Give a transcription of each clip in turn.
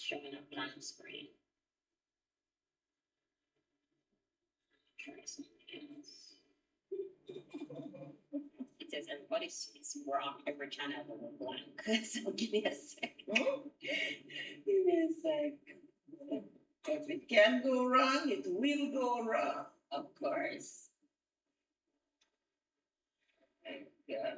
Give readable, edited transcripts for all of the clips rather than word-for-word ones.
showing a blank screen. Try something else. It says everybody's we're on every channel but we're blank. So give me a sec. Give me a sec. If it can go wrong, it will go wrong. Of course. Yeah.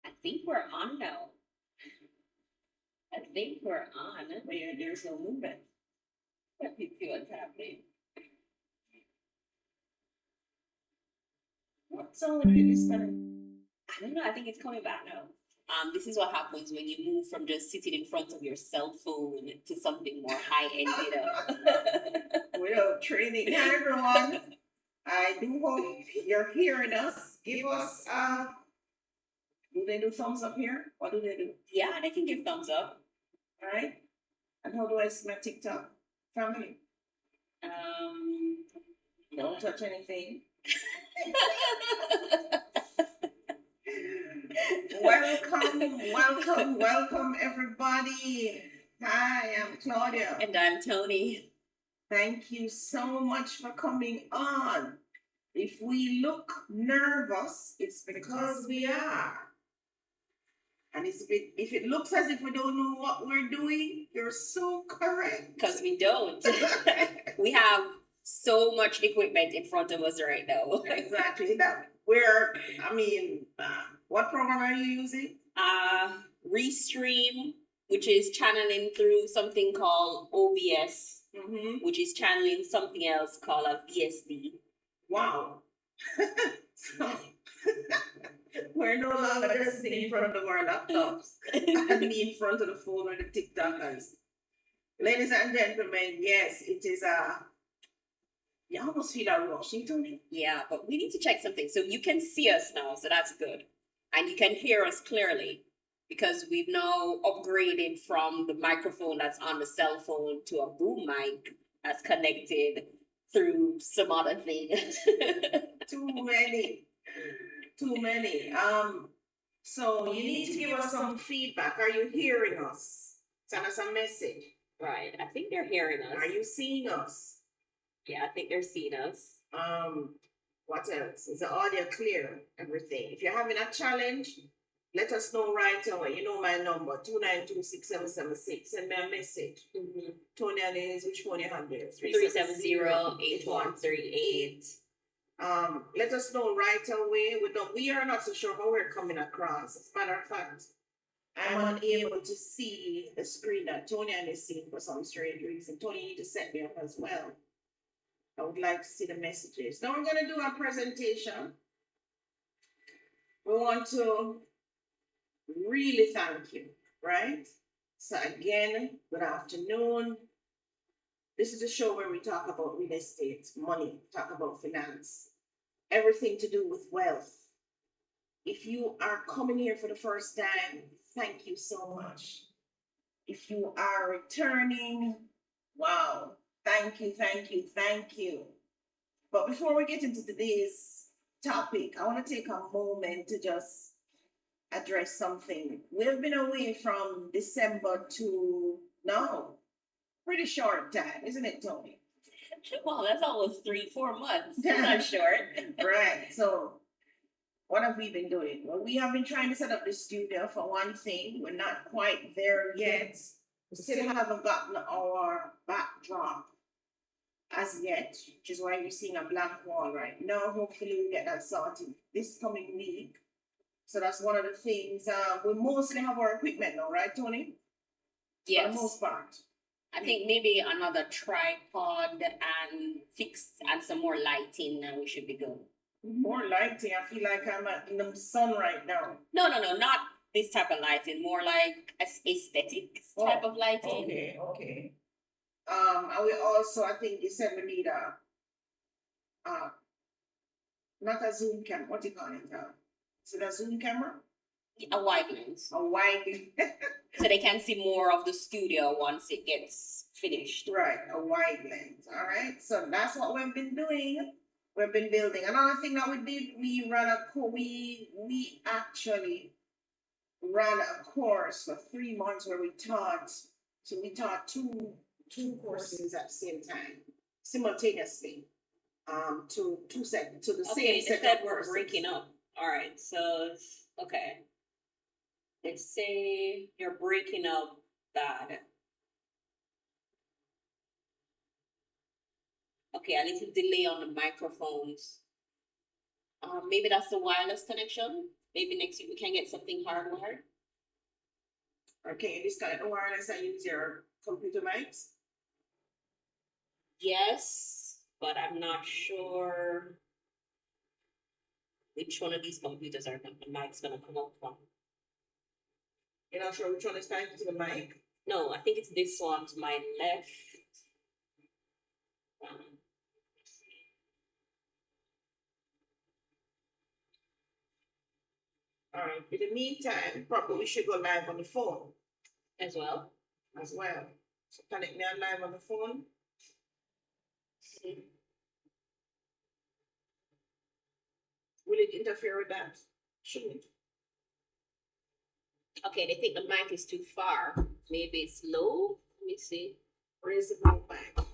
I think we're on now. I think we're on. Where there's no movement. Let me see what's happening. What song are you listening? I don't know. I think it's coming back now. This is what happens when you move from just sitting in front of your cell phone to something more high end, Without training. Hi everyone. I do hope you're hearing us. Give us do they do thumbs up here? What do they do? Yeah, they can give thumbs up. Alright. And how do I see my TikTok family? Don't touch anything. Welcome everybody. Hi, I'm Claudia. And I'm Tony. Thank you so much for coming on. If we look nervous, it's because we are. And if it looks as if we don't know what we're doing, you're so correct. Because we don't. We have so much equipment in front of us right now. Exactly. What program are you using? Restream, which is channeling through something called OBS, which is channeling something else called a VSD. Wow. So, we're no longer just sitting in front of our laptops and me in front of the phone or the TikTokers. Ladies and gentlemen, yes, it is you almost feel like Washington. Yeah, but we need to check something. So you can see us now, so that's good. And you can hear us clearly because we've now upgraded from the microphone that's on the cell phone to a boom mic that's connected through some other thing. Too many. So you need to give us some feedback. Are you hearing us? Send us a message. Right. I think they're hearing us. Are you seeing us? Yeah, I think they're seeing us. What else? Is the audio clear? Everything. If you're having a challenge, let us know right away. You know my number, 2926776. Send me a message. Tony and is which phone you have there? 370-8138. Let us know right away. We are not so sure how we're coming across. As a matter of fact, I'm unable to see the screen that Tony and is seeing for some strange reason. Tony, you need to set me up as well. I would like to see the messages. Now we're going to do our presentation. We want to really thank you, right? So again, good afternoon. This is a show where we talk about real estate, money, talk about finance, everything to do with wealth. If you are coming here for the first time, thank you so much. If you are returning, wow, thank you. But before we get into today's topic, I want to take a moment to just address something. We've been away from December to now. Pretty short time, isn't it, Tony? Well, that's almost 3-4 months. That's not short. Right. So what have we been doing? Well, we have been trying to set up the studio for one thing. We're not quite there yet. We still haven't gotten our backdrop as yet, which is why you're seeing a blank wall right now. Hopefully we'll get that sorted this coming week. So that's one of the things. We mostly have our equipment now, right, Tony? Yes. For the most part. I think maybe another tripod and some more lighting, and we should be good. More lighting. I feel like I'm in the sun right now. No, not this type of lighting. More like aesthetic type of lighting. Okay. And we also, I think you said we need Not a zoom camera. What do you call it? Is it a zoom camera? A wide lens. A wide. So they can see more of the studio once it gets finished. Right, a wide lens. All right. So that's what we've been doing. We've been building. Another thing that we did, we actually ran a course for 3 months where we taught. So we taught two courses at the same time, simultaneously. To the Okay, same they set said of we're courses. breaking up. All right, so okay. They say you're breaking up bad. Okay, I need to delay on the microphones. Maybe that's the wireless connection. Maybe next week we can get something hardwired. Or can you disconnect the wireless and use your computer mics? Yes, but I'm not sure which one of these computers are the mic's gonna come up from. You're not sure which one is connected to the mic? No, I think it's this one to my left. All right. In the meantime, probably we should go live on the phone As well. as well. So connect me on live on the phone. Will it interfere with that? Shouldn't. Okay, they think the mic is too far. Maybe it's low. Let me see. Raise the mic back.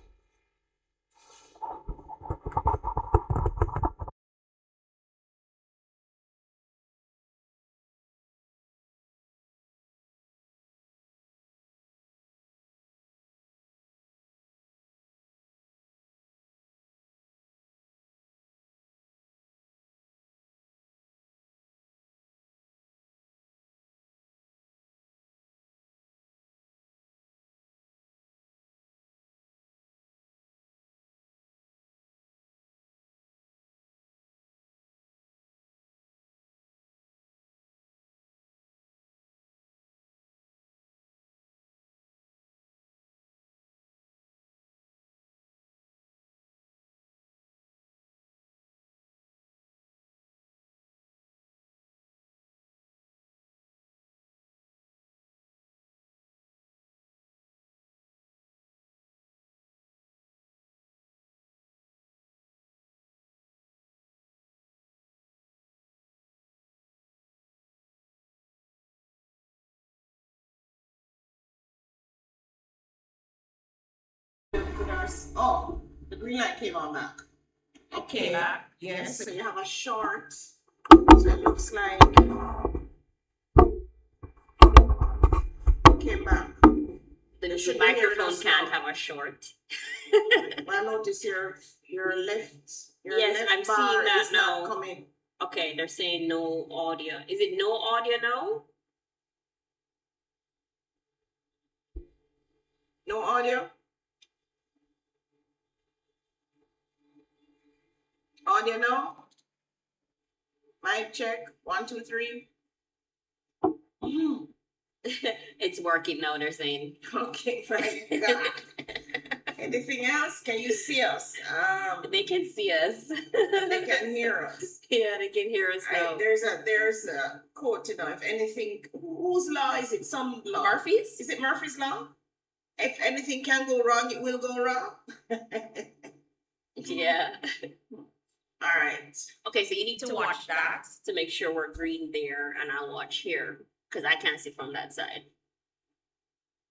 Oh, the green light came on back. Okay. Back. Yes. So you have a short. So it looks like came back. The microphone can't have a short. I notice your left. Yes, left I'm bar seeing that is not now. coming. Okay, they're saying no audio. Is it no audio now? No audio. Audio no. Mic check. 1, 2, 3. It's working now, they're saying. Okay, thank God. Anything else? Can you see us? They can see us. They can hear us. Yeah, they can hear us now. There's a quote, if anything, whose law is it? Some law. Murphy's? Is it Murphy's law? If anything can go wrong, it will go wrong. Yeah. All right. Okay, so you need to watch that to make sure we're green there, and I'll watch here because I can't see from that side.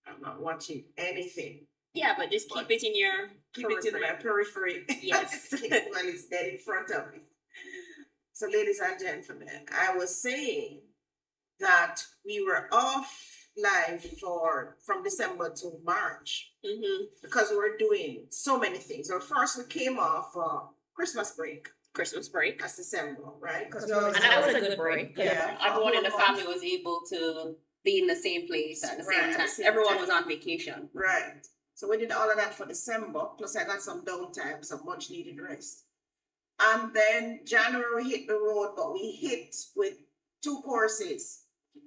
I'm not watching anything. Yeah, but just keep it in your It in my periphery. Yes. When it's dead in front of me. So, ladies and gentlemen, I was saying that we were off live from December to March because we were doing so many things. So first we came off Christmas break. That's December, right? And that was a good break. Yeah. Everyone in the family was able to be in the same place at the same time. Everyone was on vacation. Right. So we did all of that for December. Plus I got some downtime, some much needed rest. And then January we hit the road, but we hit with 2 courses.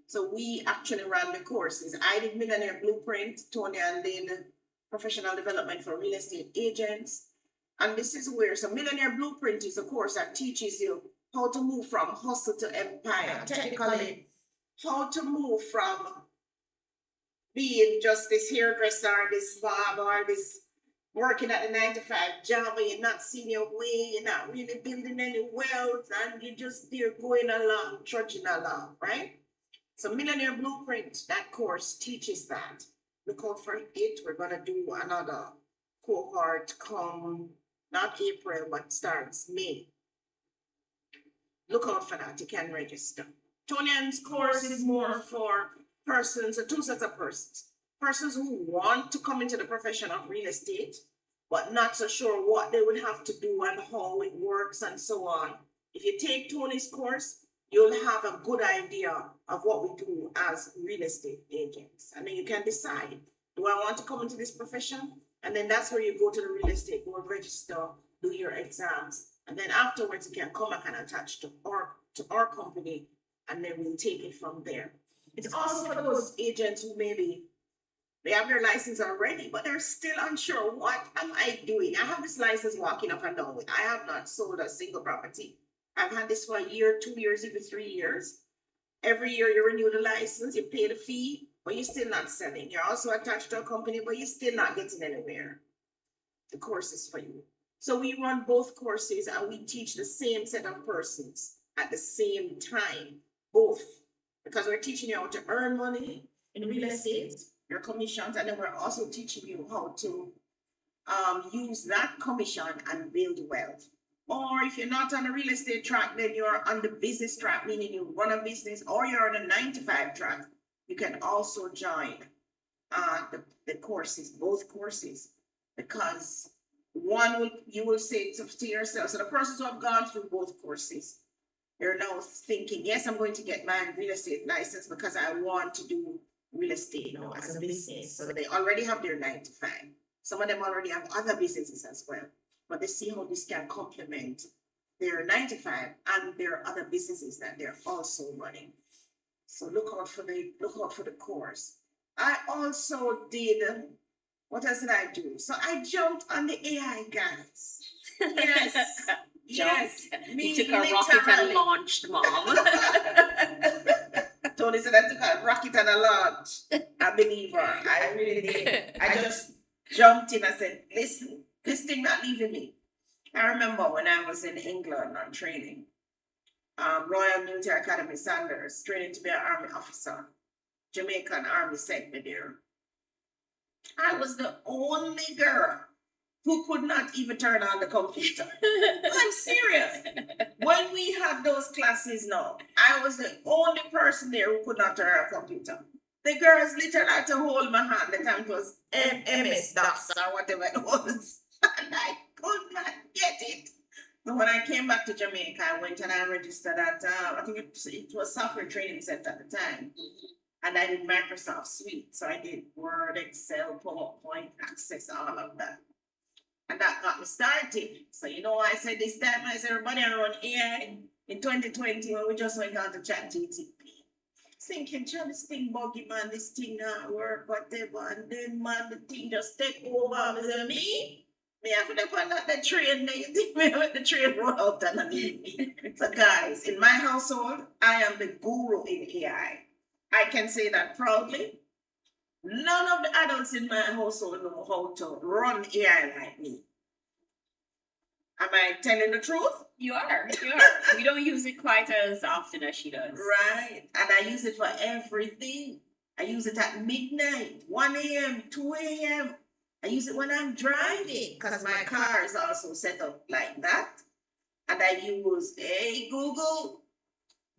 So we actually ran the courses. I did Millionaire Blueprint, Tony and did Professional Development for Real Estate Agents. And this is where, so Millionaire Blueprint is a course that teaches you how to move from hustle to empire. Technically, how to move from being just this hairdresser, this barber, this working at the 9 to 5 job, and you're not seeing your way, you're not really building any wealth, and you're just there going along, trudging along, right? So Millionaire Blueprint, that course teaches that. Look out for it. We're gonna do another cohort come not April, but starts May. Look out for that. You can register. Tonian's course is more for persons, two sets of persons. Persons who want to come into the profession of real estate, but not so sure what they would have to do and how it works and so on. If you take Tony's course, you'll have a good idea of what we do as real estate agents. And then you can decide, do I want to come into this profession? And then that's where you go to the real estate board, register, do your exams. And then afterwards, you can come back and attach to our company, and then we'll take it from there. It's also for those agents who maybe they have their license already, but they're still unsure. What am I doing? I have this license walking up and down with. I have not sold a single property. I've had this for a year, 2 years, even 3 years. Every year you renew the license, you pay the fee, but you're still not selling. You're also attached to a company, but you're still not getting anywhere. The course is for you. So we run both courses and we teach the same set of persons at the same time, both, because we're teaching you how to earn money in real estate, your commissions, and then we're also teaching you how to use that commission and build wealth. Or if you're not on the real estate track, then you're on the business track, meaning you run a business, or you're on the 9 to 5 track. You can also join the courses, both courses, because you will say to yourself, so the persons who have gone through both courses, they're now thinking, yes, I'm going to get my real estate license because I want to do real estate as a business. So they already have their 9 to 5. Some of them already have other businesses as well, but they see how this can complement their 9 to 5 and their other businesses that they're also running. So look out for the course. I also did, what else did I do? So I jumped on the AI guys. Yes. Yes. You took a rocket and launched, Mom. Tony said I took a rocket and a launch. I believe her. I really did. I just jumped in and said, listen, this thing not leaving me. I remember when I was in England on training, Royal Military Academy Sanders, training to be an army officer. Jamaican Army sent me there. I was the only girl who could not even turn on the computer. I'm serious. When we had those classes now, I was the only person there who could not turn on a computer. The girls literally had to hold my hand. The time it was MS-DOS or whatever it was. And I could not get it. So when I came back to Jamaica, I went and I registered at, I think it was Software Training Center at the time. And I did Microsoft Suite. So I did Word, Excel, PowerPoint, Access, all of that. And that got me started. So I said this time, I said everybody around AI in 2020 when we just went on to ChatGPT. Thinking, this thing buggy, man, this thing not work, whatever. And then, man, the thing just take over. I said, me have to depend on the train. You think me with the train roll out and leave me. So guys, in my household, I am the guru in AI. I can say that proudly. None of the adults in my household know how to run AI like me. Am I telling the truth? You are. We don't use it quite as often as she does. Right. And I use it for everything. I use it at midnight, 1 a.m., 2 a.m. I use it when I'm driving because my car is also set up like that. And I use, hey, Google,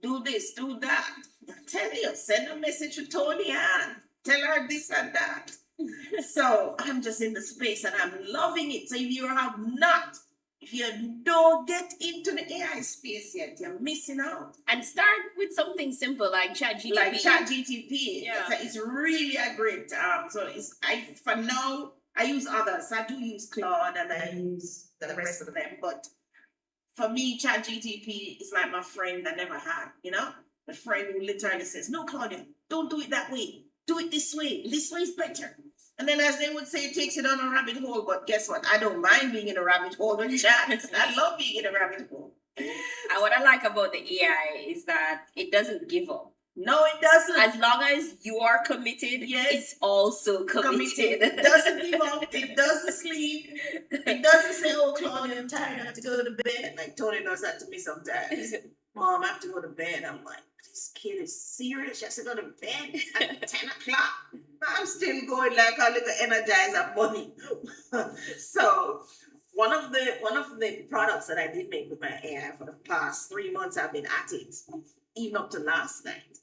do this, do that. I tell you, send a message to Tony Ann. Tell her this and that. So I'm just in the space and I'm loving it. So if you don't get into the AI space yet, you're missing out. And start with something simple like ChatGPT. Yeah. It's really a great, for now, I use others. I do use Claude and I use the rest of them. But for me, ChatGPT is like my friend I never had, The friend who literally says, no, Claudia, don't do it that way. Do it this way. This way is better. And then, as they would say, it takes it on a rabbit hole. But guess what? I don't mind being in a rabbit hole with chat. I love being in a rabbit hole. And what I like about the AI is that it doesn't give up. No, it doesn't. As long as you are committed, Yes. it's also committed. It doesn't give up. It doesn't sleep. It doesn't say, "Oh, Claudia, I'm tired. I have to go to bed." Like Tony does that to me sometimes. Mom, I have to go to bed. I'm like, this kid is serious. She has to go to bed at 10 o'clock. I'm still going like a little Energizer bunny. So one of the products that I did make with my AI for the past 3 months, I've been at it, even up to last night,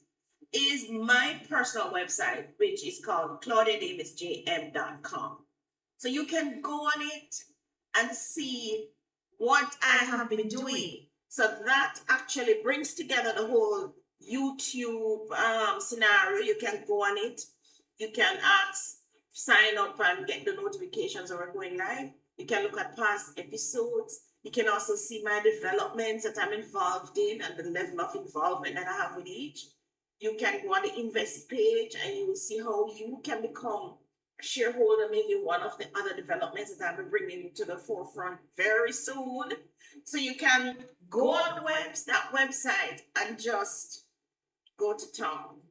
is my personal website, which is called claudiadavisjm.com. So you can go on it and see what I have been doing. So that actually brings together the whole YouTube scenario. You can go on it. You can sign up and get the notifications when we're going live. You can look at past episodes. You can also see my developments that I'm involved in and the level of involvement that I have with each. You can go on the invest page and you will see how you can become a shareholder, maybe one of the other developments that I'll be bringing to the forefront very soon. So you can go on that website and just go to town.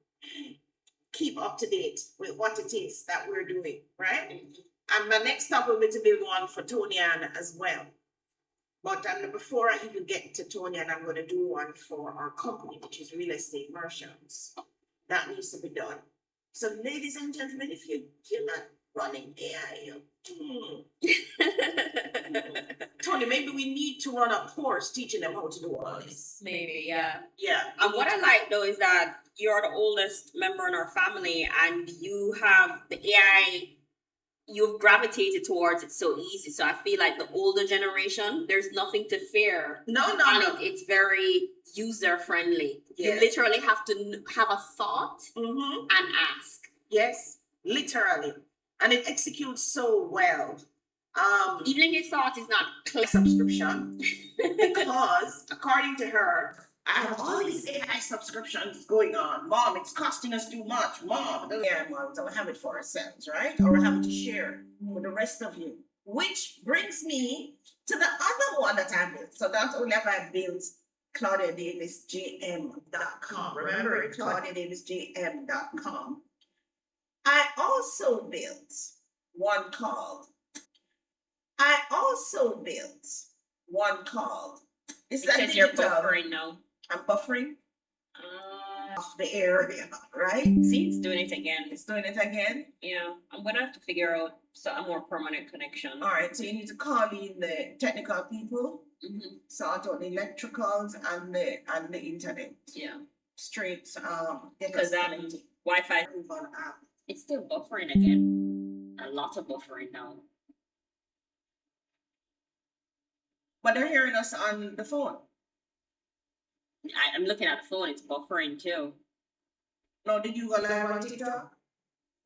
Keep up to date with what it is that we're doing, right? And my next stop will be to build one for Tony Ann as well. But before I even get to Tony, and I'm going to do one for our company, which is Real Estate Merchants. That needs to be done. So, ladies and gentlemen, if you're not running AI, Tony, maybe we need to run a course teaching them how to do all this. Maybe, yeah. Yeah. And what I like though is that you're the oldest member in our family, and you have the AI. You've gravitated towards it so easy. So I feel like the older generation, there's nothing to fear. No. It's very user friendly. Yes. You literally have to have a thought and ask. Yes, literally. And it executes so well. Even if your thought is not clear. Subscription, because according to her, I have all these AI subscriptions going on. Mom, it's costing us too much. Mom, don't have it for ourselves, right? Or we have it to share with the rest of you. Which brings me to the other one that I built. So not only have I built ClaudiaDavisJM.com. Remember, ClaudiaDavisJM.com. I also built one called. Is that Because you're buffering now. I'm buffering off the area, right? See, it's doing it again. It's doing it again. Yeah, I'm gonna have to figure out a more permanent connection. All right, so you need to call in the technical people, sort out the electricals and the internet. Yeah, straight. Because Wi-Fi. It's still buffering again. A lot of buffering now. But they're hearing us on the phone. I'm looking at the phone. It's buffering too. No, did you go live on TikTok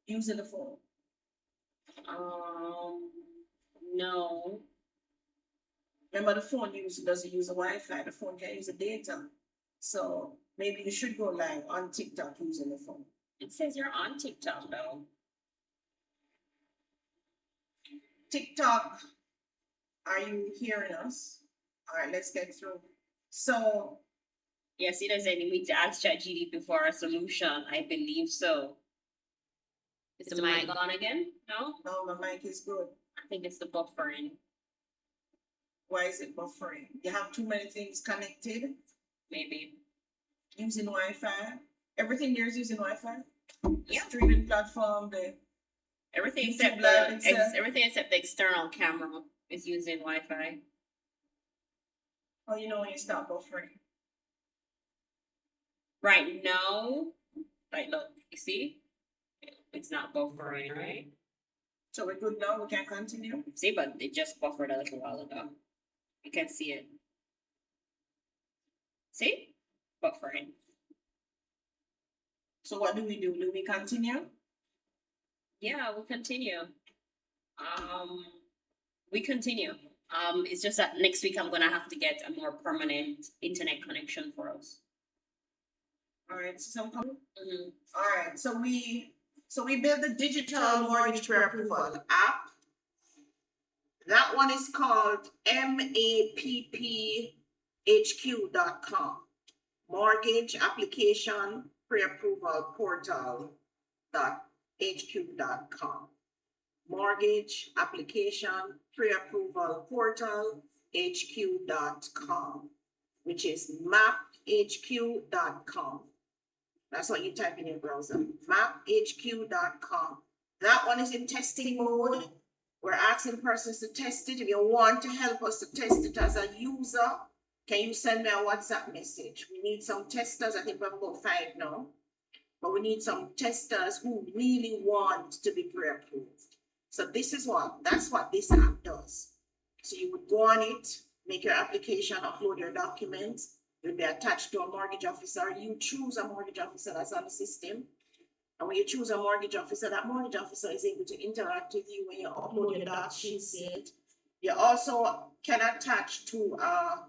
using the phone? No. Remember, the phone doesn't use the Wi-Fi. The phone can use the data. So maybe you should go live on TikTok using the phone. It says you're on TikTok though. TikTok, are you hearing us? All right, let's get through. So, yes, it does. Any need to ask ChatGPT for a solution. I believe so. Is the mic on again? No? No, my mic is good. I think it's the buffering. Why is it buffering? You have too many things connected? Maybe. Using Wi-Fi? Everything there is using Wi-Fi? Yeah. Streaming platform, everything YouTube everything except the external camera is using Wi-Fi. Oh, you know when you stop buffering? Right now, like look, you see? It's not buffering, right? So we're good now, we can continue? See, but it just buffered a little while ago. You can see it. See? Buffering. So what do? Do we continue? Yeah, we'll continue. We continue. It's just that next week I'm gonna have to get a more permanent internet connection for us. All right, so all right, so we So we built the digital mortgage pre-approval app. That one is called mappHQ.com. Mortgage application pre-approval portal.hq.com. Mortgage application pre-approval portal hq.com, which is maphq.com. That's what you type in your browser, maphq.com. That one is in testing mode. We're asking persons to test it. If you want to help us to test it as a user, can you send me a WhatsApp message? We need some testers. I think we have about 5 now. But we need some testers who really want to be pre-approved. So that's what this app does. So you would go on it, make your application, upload your documents. You'll be attached to a mortgage officer. You choose a mortgage officer that's on the system. And when you choose a mortgage officer, that mortgage officer is able to interact with you when you upload your docs, she'll see it. You also can attach to a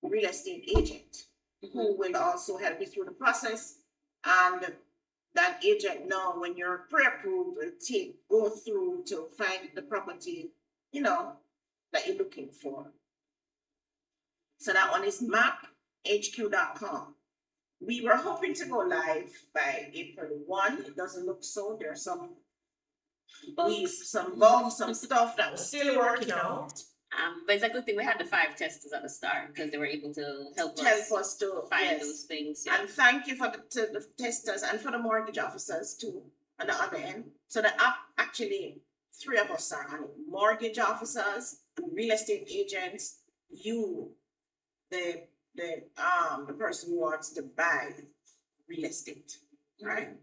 real estate agent who will also help you through the process. And that agent now, when you're pre-approved, will go through to find the property, that you're looking for. So that one is maphq.com. We were hoping to go live by April 1. It doesn't look so. There's some bugs, some stuff that we're still working out. But it's a good thing we had the 5 testers at the start because they were able to help us to find those things. Yeah. And thank you to the testers and for the mortgage officers too on the other end. So the app, actually 3 of us are on it. Mortgage officers, real estate agents, the person who wants to buy real estate, right?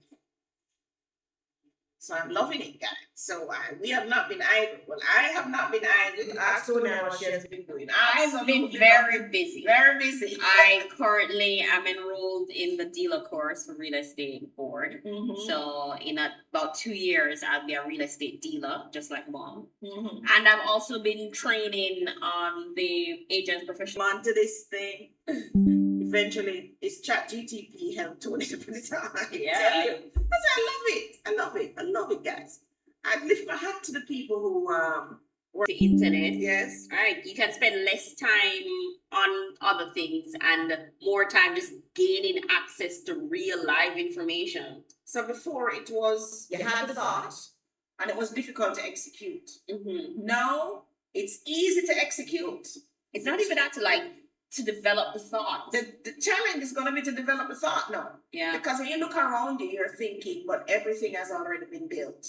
So I'm loving it, guys. So we have not been idle. Well, I have not been idle. Ask Sonia what she has been doing. I've been very busy. Very busy. I currently am enrolled in the dealer course for real estate board. So in about 2 years, I'll be a real estate dealer, just like mom. And I've also been training on the agent's professional. Onto this thing. Eventually, it's ChatGTP helped Tony to put it on. Yeah. I love it, guys. I lift my hat to the people who the internet. Yes. Right. You can spend less time on other things and more time just gaining access to real live information. So before it was you had the thought and it was difficult to execute. Now it's easy to execute. It's not even that to develop the thought. The challenge is going to be to develop the thought now. Yeah. Because when you look around you, you're thinking, but everything has already been built.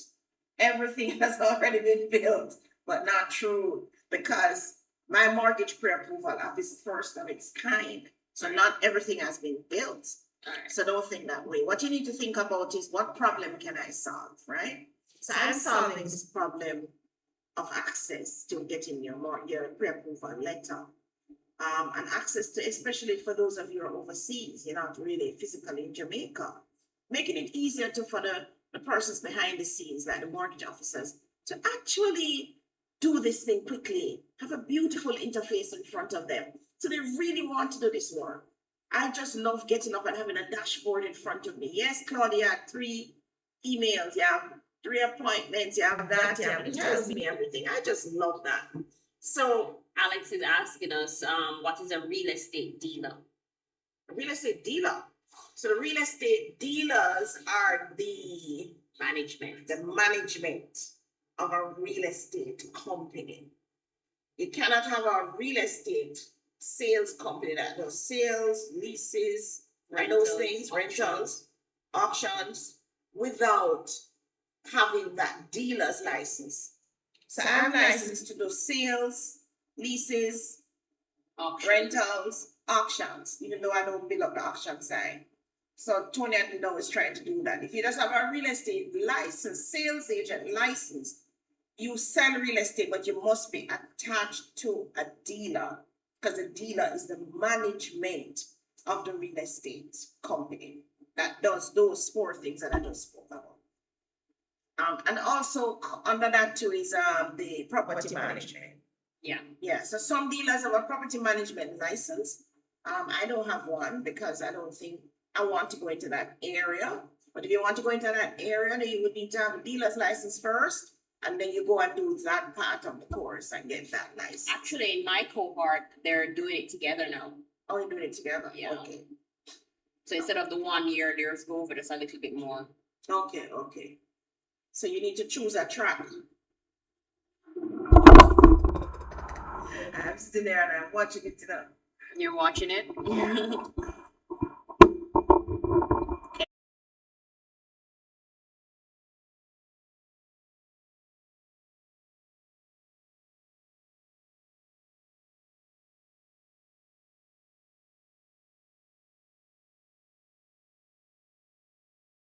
Everything has already been built, but not true. Because my mortgage pre-approval app is the first of its kind. So not everything has been built. Right. So don't think that way. What you need to think about is what problem can I solve, right? So I'm solving this problem of access to getting your pre-approval letter. And access to, especially for those of you who are overseas, you're not really physically in Jamaica, making it easier for the persons behind the scenes, like the mortgage officers, to actually do this thing quickly, have a beautiful interface in front of them. So they really want to do this work. I just love getting up and having a dashboard in front of me. Yes, Claudia, 3 emails, you have 3 appointments, you have that, it tells me everything. I just love that. So Alex is asking us, what is a real estate dealer? A real estate dealer. So the real estate dealers are the management of a real estate company. You cannot have a real estate sales company that does sales, leases, rentals, auctions, without having that dealer's license. So I'm licensed to do sales, leases, rentals, auctions, even though I don't build up the auction side. So Tony and Lino is trying to do that. If you just have a real estate license, sales agent license, you sell real estate, but you must be attached to a dealer, because the dealer is the management of the real estate company that does those 4 things that I just spoke about. And also under that too is the property management. Yeah. So some dealers have a property management license. I don't have one because I don't think I want to go into that area. But if you want to go into that area, then you would need to have a dealer's license first, and then you go and do that part of the course and get that license. Actually, in my cohort, they're doing it together now. Oh, you're doing it together? Yeah. Okay. So instead of the 1 year, there's go over just a little bit more. Okay, okay. So you need to choose a track. I'm sitting there and I'm watching it now. You're watching it? Yeah.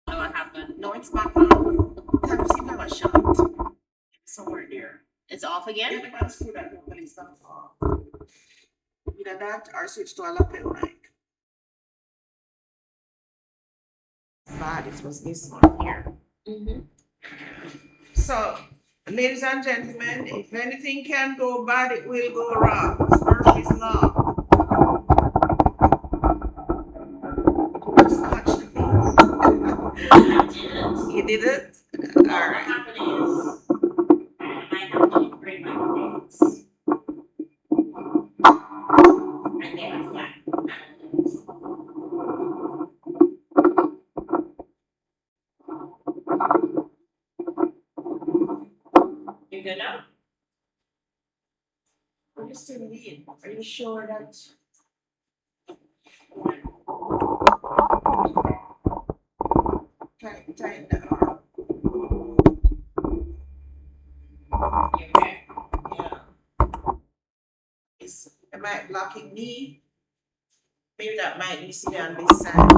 What happened? No, it's back on. I've seen have a shot somewhere there. It's off Yeah, again? the man screw that normally is not off. Either that or switch to a lapel mic. Bad, it was this one here. Mm-hmm. So, ladies and gentlemen, if anything can go bad, it will go wrong. It's Murphy's Law. Just catch the thing. You did it? All right. happened is, I might have to bring my notes. And get a flat. You good now? Are you still in? Are you sure that? Tighten that arm. You okay? Yeah. Am I blocking me? Maybe that might be sitting on this side.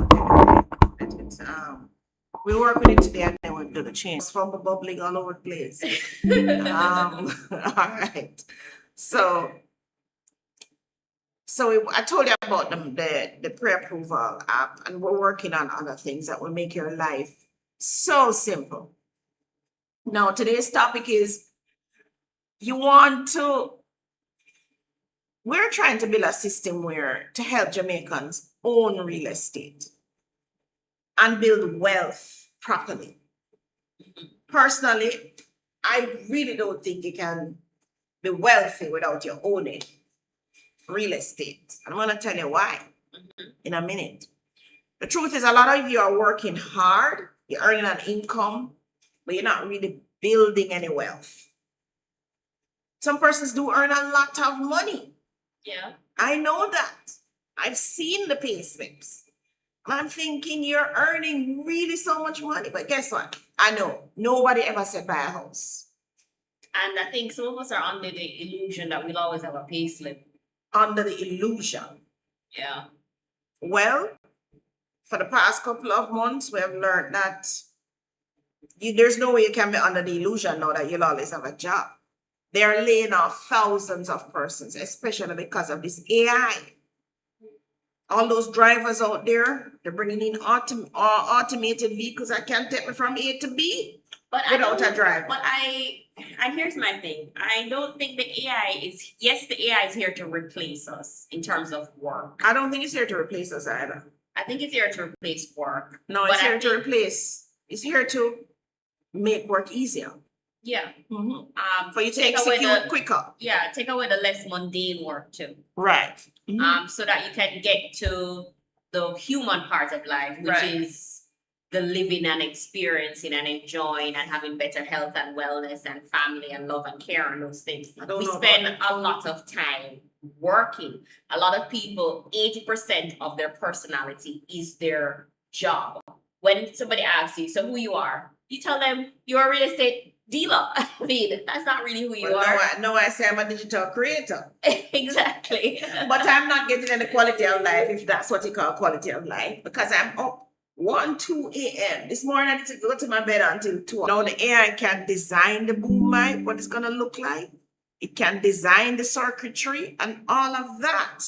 We'll work with it today and then we'll do the change. It's from the bubbling all over the place. All right. So I told you about the pre-approval app, and we're working on other things that will make your life so simple. Now, today's topic is we're trying to build a system to help Jamaicans own real estate and build wealth properly. Personally, I really don't think you can be wealthy without your owning real estate. I'm going to tell you why in a minute. The truth is, a lot of you are working hard, you're earning an income, but you're not really building any wealth. Some persons do earn a lot of money. Yeah. I know that. I've seen the pay slips. I'm thinking you're earning really so much money, but guess what? I know nobody ever said buy a house. And I think some of us are under the illusion that we'll always have a pay slip. Under the illusion. Yeah. Well, for the past couple of months, we have learned that there's no way you can be under the illusion now that you'll always have a job. They're laying off thousands of persons, especially because of this AI. All those drivers out there, they're bringing in automated vehicles that can take me from A to B without a driver. And here's my thing. I don't think the AI is here to replace us in terms of work. I don't think it's here to replace us either. I think it's here to replace work. No, it's here to replace. It's here to make work easier. Yeah. Mm-hmm. For you to execute quicker. Yeah, take away the less mundane work too. Right. Mm-hmm. So that you can get to the human part of life, which is the living and experiencing and enjoying and having better health and wellness and family and love and care and those things. We spend a lot of time working. A lot of people, 80% of their personality is their job. When somebody asks you, so who you are, you tell them you're a real estate dealer. I mean, that's not really who you are. No, I say I'm a digital creator. Exactly. But I'm not getting any quality of life, if that's what you call quality of life, because I'm up 2 a.m. This morning I need to go to my bed until 2. Now the AI can design the boom mic, what it's gonna look like. It can design the circuitry and all of that.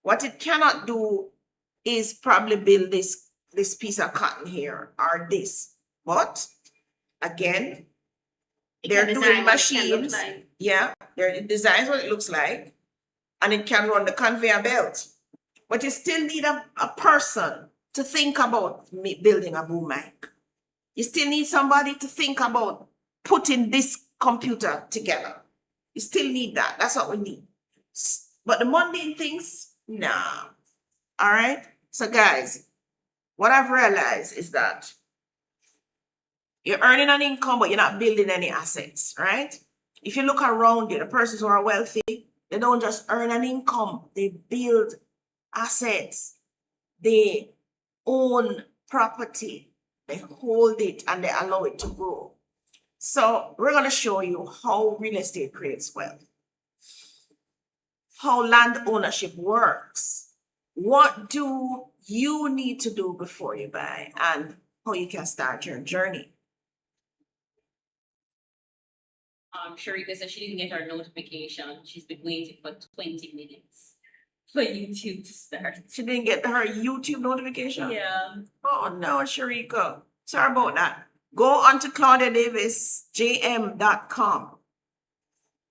What it cannot do is probably build this piece of cotton here or this. But again, they're doing machines. Yeah, it designs what it looks like, and it can run the conveyor belt. But you still need a person to think about building a boom mic. You still need somebody to think about putting this computer together. You still need that. That's what we need. But the mundane things, nah. All right. So, guys, what I've realized is that you're earning an income, but you're not building any assets, right? If you look around you, the persons who are wealthy, they don't just earn an income, they build assets, they own property, they hold it, and they allow it to grow. So we're going to show you how real estate creates wealth, how land ownership works, what do you need to do before you buy, and how you can start your journey. Sharika said she didn't get her notification. She's been waiting for 20 minutes for YouTube to start. She didn't get her YouTube notification? Yeah. Oh no, Sharika. Sorry about that. Go on to ClaudiaDavisJM.com.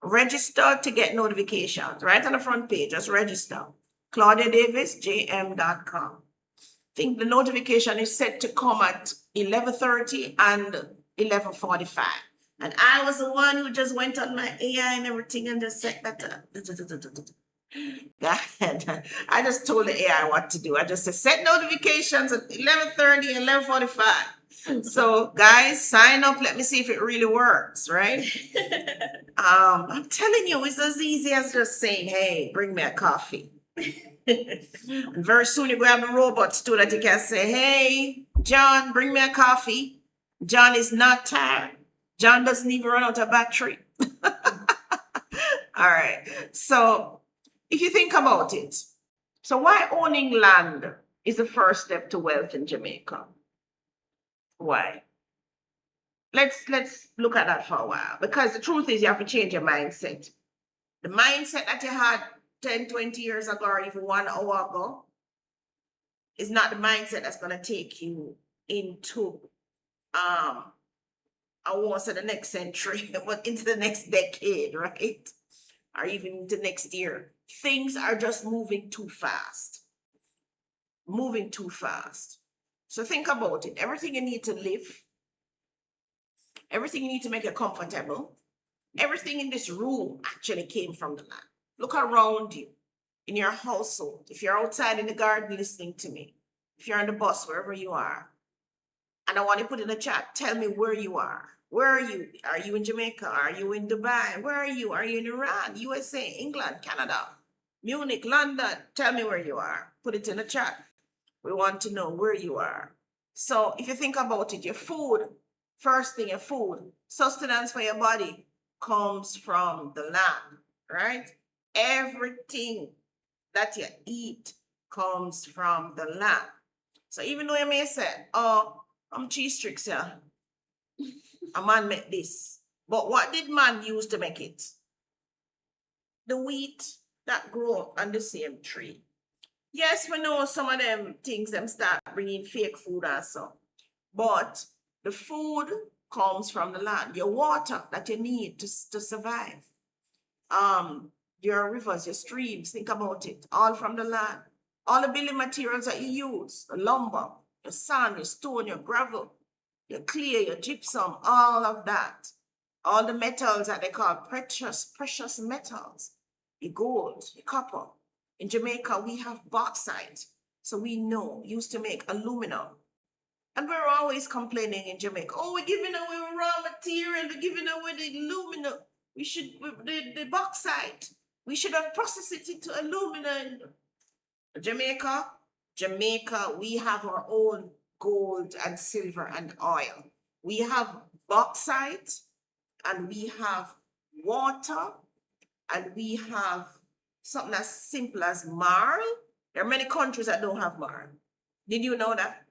Register to get notifications. Right on the front page, just register. ClaudiaDavisJM.com. I think the notification is set to come at 11:30 and 11:45. And I was the one who just went on my AI and everything and just set that up. I just told the AI what to do. I just said set notifications at 11:30 and 11:45. So guys, sign up. Let me see if it really works, right? I'm telling you, it's as easy as just saying, hey, bring me a coffee. And very soon you grab the robots too that you can say, hey, John, bring me a coffee. John is not tired. John doesn't even run out of battery. All right. So if you think about it, so why owning land is the first step to wealth in Jamaica? Why? Let's look at that for a while, because the truth is you have to change your mindset. The mindset that you had 10, 20 years ago or even 1 hour ago is not the mindset that's going to take you into I won't say the next century, but into the next decade, right? Or even into next year. Things are just moving too fast. Moving too fast. So think about it. Everything you need to live, everything you need to make it comfortable, everything in this room actually came from the land. Look around you, in your household. If you're outside in the garden listening to me, if you're on the bus, wherever you are, and I want to put in the chat, tell me where you are. Where are you? Are you in Jamaica? Are you in Dubai? Where are you? Are you in Iran, USA, England, Canada, Munich, London? Tell me where you are. Put it in the chat. We want to know where you are. So if you think about it, your food, first thing, your food, sustenance for your body comes from the land, right? Everything that you eat comes from the land. So even though you may say, oh, I'm cheese tricks, yeah. A man made this. But what did man use to make it? The wheat that grow on the same tree. Yes, we know some of them things them start bringing fake food and so. But the food comes from the land. Your water that you need to survive. Your rivers, your streams, think about it. All from the land. All the building materials that you use, the lumber, your sand, your stone, your gravel, your clay, your gypsum, all of that. All the metals that they call precious metals. Your gold, your copper. In Jamaica, we have bauxite. So we know, used to make aluminum. And we're always complaining in Jamaica, oh, we're giving away raw material, we're giving away the aluminum. The bauxite, we should have processed it into aluminum. Jamaica, we have our own gold and silver and oil. We have bauxite, and we have water, and we have something as simple as marl. There are many countries that don't have marl. Did you know that?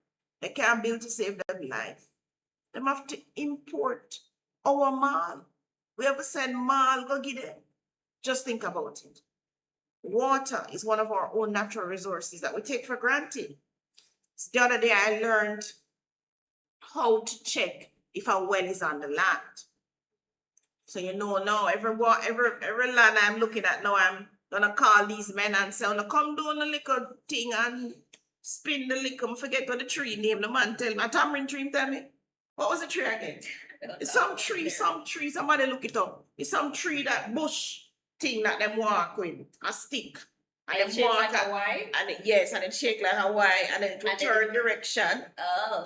They can't build to save their life. They have to import our marl. We ever send marl, go get it. Just think about it. Water is one of our own natural resources that we take for granted. So the other day I learned how to check if a well is on the land. So you know now every land I'm looking at now, I'm gonna call these men and say, "No, come down a little thing and spin the liquor, forget what the tree name. The man tell me, a tamarind tree, tell me. What was the tree again? It's some tree, somebody look it up. It's some tree, that bush thing that them walk with, a stick. And And them shake walk like a- Hawaii? and it, yes, and it shake like Hawaii, and then it will And then- turn direction. Oh.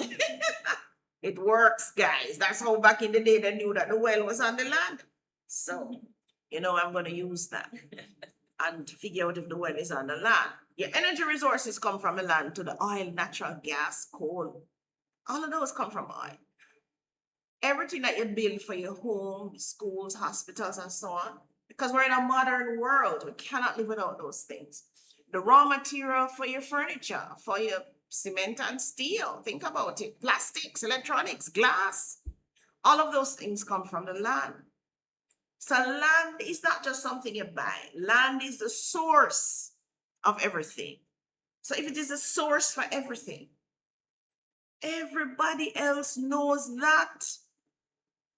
It works, guys. That's how back in the day they knew that the well was on the land. So, I'm going to use that and figure out if the well is on the land. Your energy resources come from the land to the oil, natural gas, coal. All of those come from oil. Everything that you build for your home, schools, hospitals, and so on, because we're in a modern world, we cannot live without those things. The raw material for your furniture, for your cement and steel, think about it, plastics, electronics, glass, all of those things come from the land. So land is not just something you buy. Land is the source of everything. So if it is a source for everything, everybody else knows that.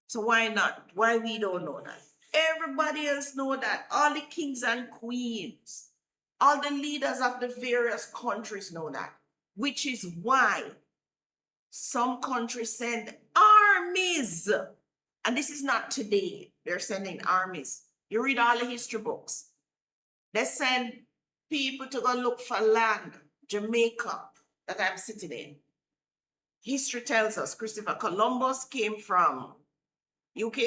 So why not? Why we don't know that? Everybody else know that. All the kings and queens, all the leaders of the various countries know that. Which is why some countries send armies. And this is not today. They're sending armies. You read all the history books. They send people to go look for land. Jamaica, that I'm sitting in. History tells us Christopher Columbus came from UK,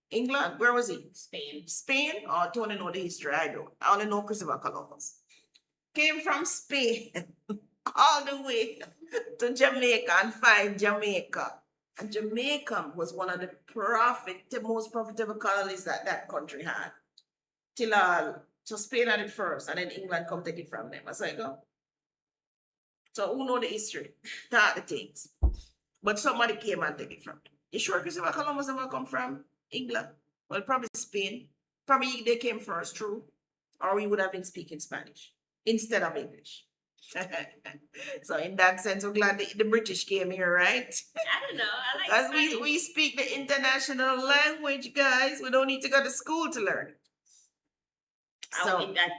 England. Where was he? Spain. Spain? Oh, I don't know the history. I don't. I only know Christopher Columbus. Came from Spain all the way to Jamaica and find Jamaica. And Jamaica was one of the most profitable colonies that that country had. So Spain had it first, and then England come take it from them. That's how it go. So who know the history? Start the things. But somebody came and take it from them. You sure Christopher Columbus never come from England? Well, probably Spain. Probably they came first, true. Or we would have been speaking Spanish instead of English. So in that sense, we're glad the British came here, right? I don't know. I like Because Spanish. we speak the international language, guys. We don't need to go to school to learn it. I think that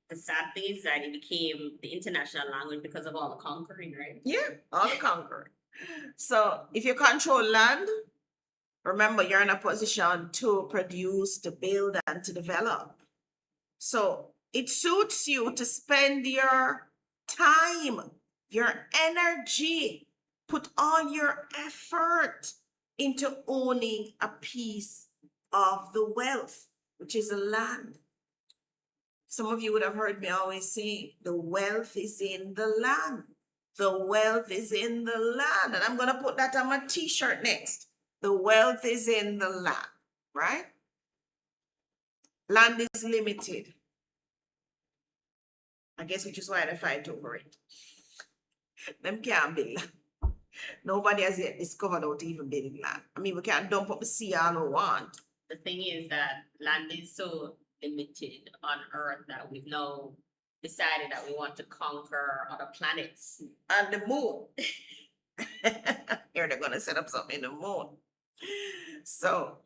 the sad thing is that it became the international language because of all the conquering, right? Yeah, all the conquering. So if you control land, remember you're in a position to produce, to build, and to develop. So it suits you to spend your time, your energy, put all your effort into owning a piece of the wealth, which is the land. Some of you would have heard me always say, the wealth is in the land. The wealth is in the land. And I'm going to put that on my t-shirt next. The wealth is in the land, right? Land is limited. I guess which is why they fight over it. Them can't build land. Nobody has yet discovered how to even build land. I mean, we can't dump up the sea all we want. The thing is that land is so limited on Earth that we've now decided that we want to conquer other planets. And the moon. Here they're going to set up something in the moon. So,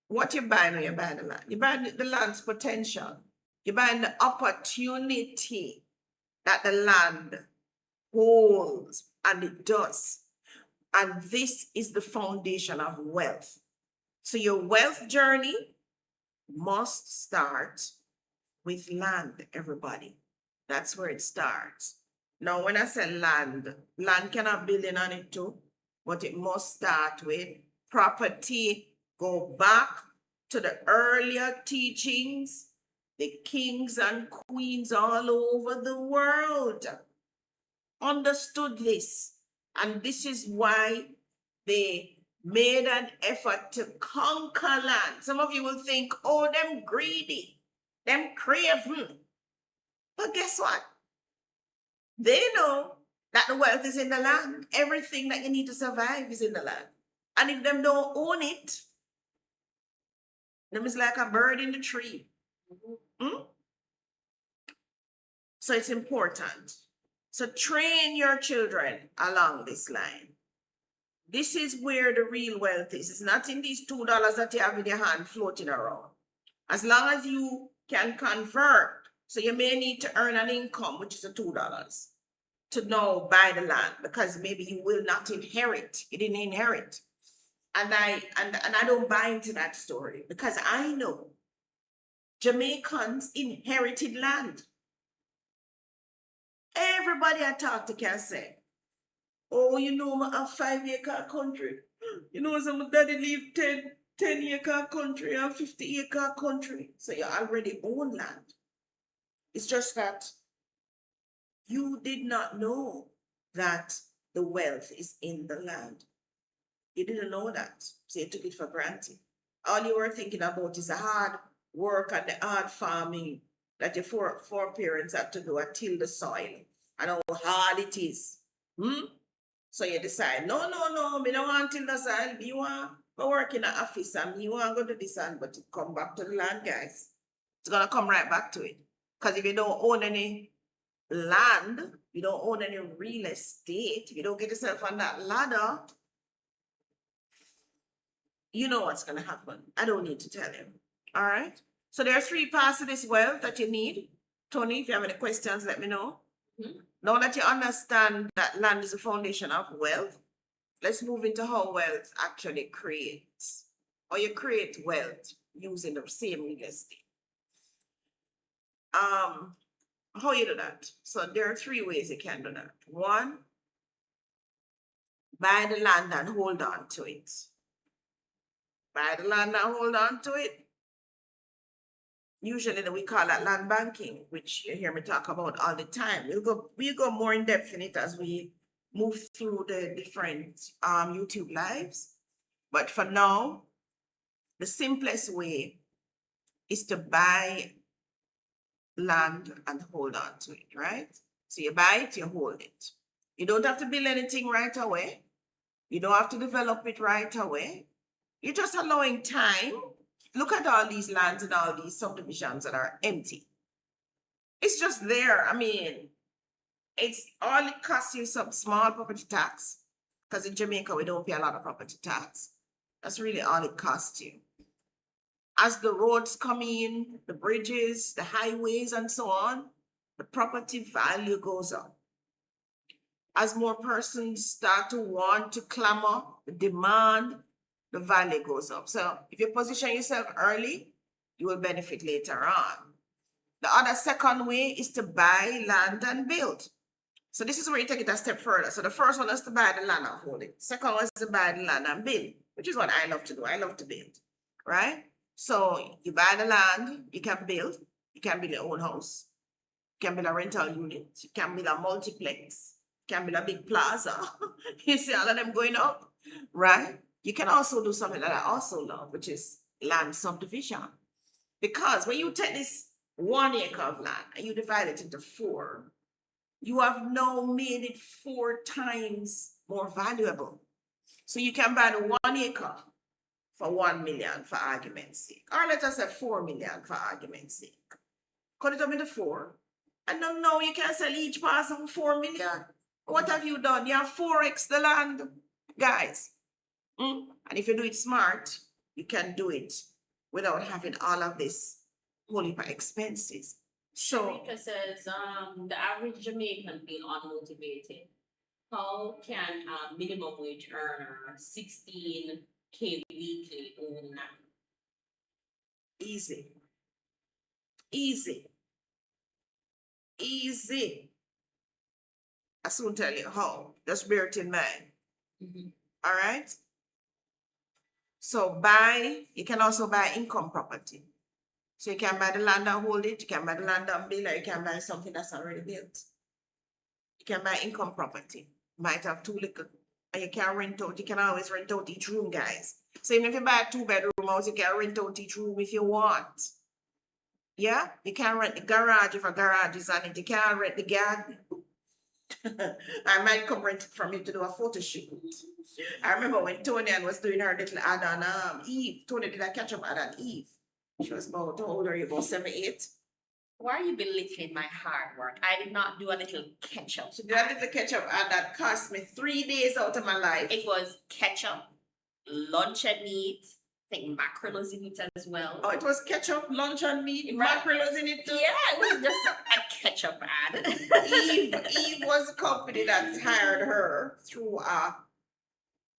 what you're buying when you're buying the land? You're buying the land's potential. You're buying the opportunity that the land holds, and it does. And this is the foundation of wealth. So your wealth journey must start with land, everybody. That's where it starts. Now, when I say land cannot build in on it too, but it must start with property. Go back to the earlier teachings. The kings and queens all over the world understood this. And this is why they made an effort to conquer land. Some of you will think, oh, them greedy, them craven. But guess what? They know that the wealth is in the land. Everything that you need to survive is in the land. And if them don't own it, them is like a bird in the tree. So it's important. So train your children along this line. This is where the real wealth is. It's not in these $2 that you have in your hand floating around. As long as you can convert, so you may need to earn an income, which is the $2. to now buy the land because maybe you will not inherit. You didn't inherit. And I don't buy into that story because I know Jamaicans inherited land. Everybody I talk to can say, oh, you know, I have 5 acre country. You know, some daddy leave 10 acre country and 50 acre country. So you already own land. It's just that you did not know that the wealth is in the land. You didn't know that. So you took it for granted. All you were thinking about is the hard work and the hard farming that your foreparents had to do and till the soil and how hard it is. So you decide, no, me don't want till the soil. You want to work in an office and you want to go to this and but it come back to the land, guys. It's gonna come right back to it. Because if you don't own any land, you don't own any real estate, if you don't get yourself on that ladder, you know what's going to happen. I don't need to tell you. All right. So there are 3 parts of this wealth that you need. Tony, if you have any questions, let me know. Now that you understand that land is the foundation of wealth, let's move into how wealth actually creates. Or you create wealth using the same real estate. How you do that? So there are 3 ways you can do that. 1, buy the land and hold on to it. Buy the land and hold on to it. Usually we call that land banking, which you hear me talk about all the time. We'll go more in depth in it as we move through the different YouTube lives. But for now, the simplest way is to buy land and hold on to it, right? So you buy it, you hold it. You don't have to build anything right away. You don't have to develop it right away. You're just allowing time. Look at all these lands and all these subdivisions that are empty. It's just there. I mean, it's all it costs you some small property tax. Because in Jamaica, we don't pay a lot of property tax. That's really all it costs you. As the roads come in, the bridges, the highways, and so on, the property value goes up. As more persons start to want to clamor, the demand, the value goes up. So if you position yourself early, you will benefit later on. The other second way is to buy land and build. So this is where you take it a step further. So the first one is to buy the land and hold it. Second one is to buy the land and build, which is what I love to do. I love to build, right? So you buy the land, you can build. You can build your own house. You can build a rental unit. You can build a multiplex. You can build a big plaza. You see all of them going up, right? You can also do something that I also love, which is land subdivision. Because when you take this 1 acre of land and you divide it into 4, you have now made it 4 times more valuable. So you can buy the 1 acre for 1 million for argument's sake. Or let us say 4 million for argument's sake. Cut it up into 4. And now you can sell each parcel for 4 million. What have you done? You have 4x the land, guys. And if you do it smart, you can do it without having all of this whole heap of expenses. So Jamaica says the average Jamaican feel unmotivated. How can a minimum wage earner 16K weekly own that? easy. I soon tell you how. Just bear it in mind. All right. So you can also buy income property. So you can buy the land and hold it, you can buy the land and build, or you can buy something that's already built. You can buy income property. You might have 2 little, and you can rent out. You can always rent out each room, guys. So even if you buy a 2-bedroom house, you can rent out each room if you want. Yeah, you can rent the garage if a garage is on it. You can rent the garden. I might come rent it from you to do a photo shoot. I remember when Tony was doing her little ad on Eve. Tony did a catch up ad on Eve. She was about, how old are you, about 7, 8? Why are you belittling my hard work? I did not do a little ketchup. She did a little ketchup ad that cost me 3 days out of my life. It was ketchup, lunch and meat, think mackerel was in it as well. Oh, it was ketchup, luncheon meat, Right. mackerel was in it too. Yeah, it was just a ketchup ad. Eve was a company that hired her through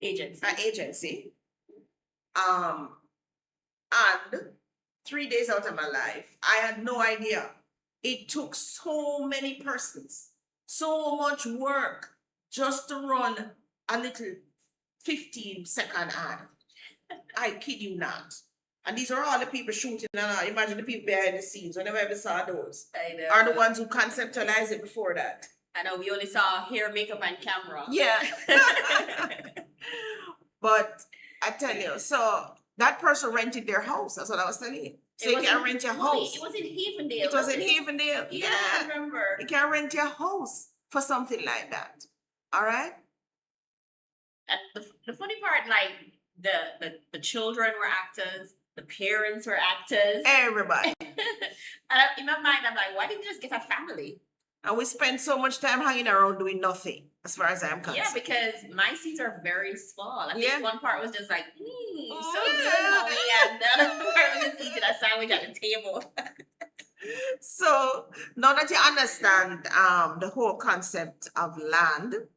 Agency. an agency. And 3 days out of my life, I had no idea. It took so many persons, so much work just to run a little 15-second ad. I kid you not. And these are all the people shooting and all. Imagine the people behind the scenes. We never ever saw those. I know. Are the ones who conceptualized it before that. I know we only saw hair, makeup, and camera. Yeah. But I tell you, so that person rented their house. That's what I was telling you. So you can rent your house. It was in Havendale. It was in Havendale. Yeah, I Yeah. remember. You can rent your house for something like that. All right? And the funny part, like the children were actors, the parents were actors. Everybody. In my mind, I'm like, why didn't you just get a family? And we spend so much time hanging around doing nothing, as far as I'm concerned. Yeah, because my scenes are very small. I think Yeah. one part was just like, so Yeah. good, mommy, and the other part was just eating a sandwich at the table. So now that you understand the whole concept of land,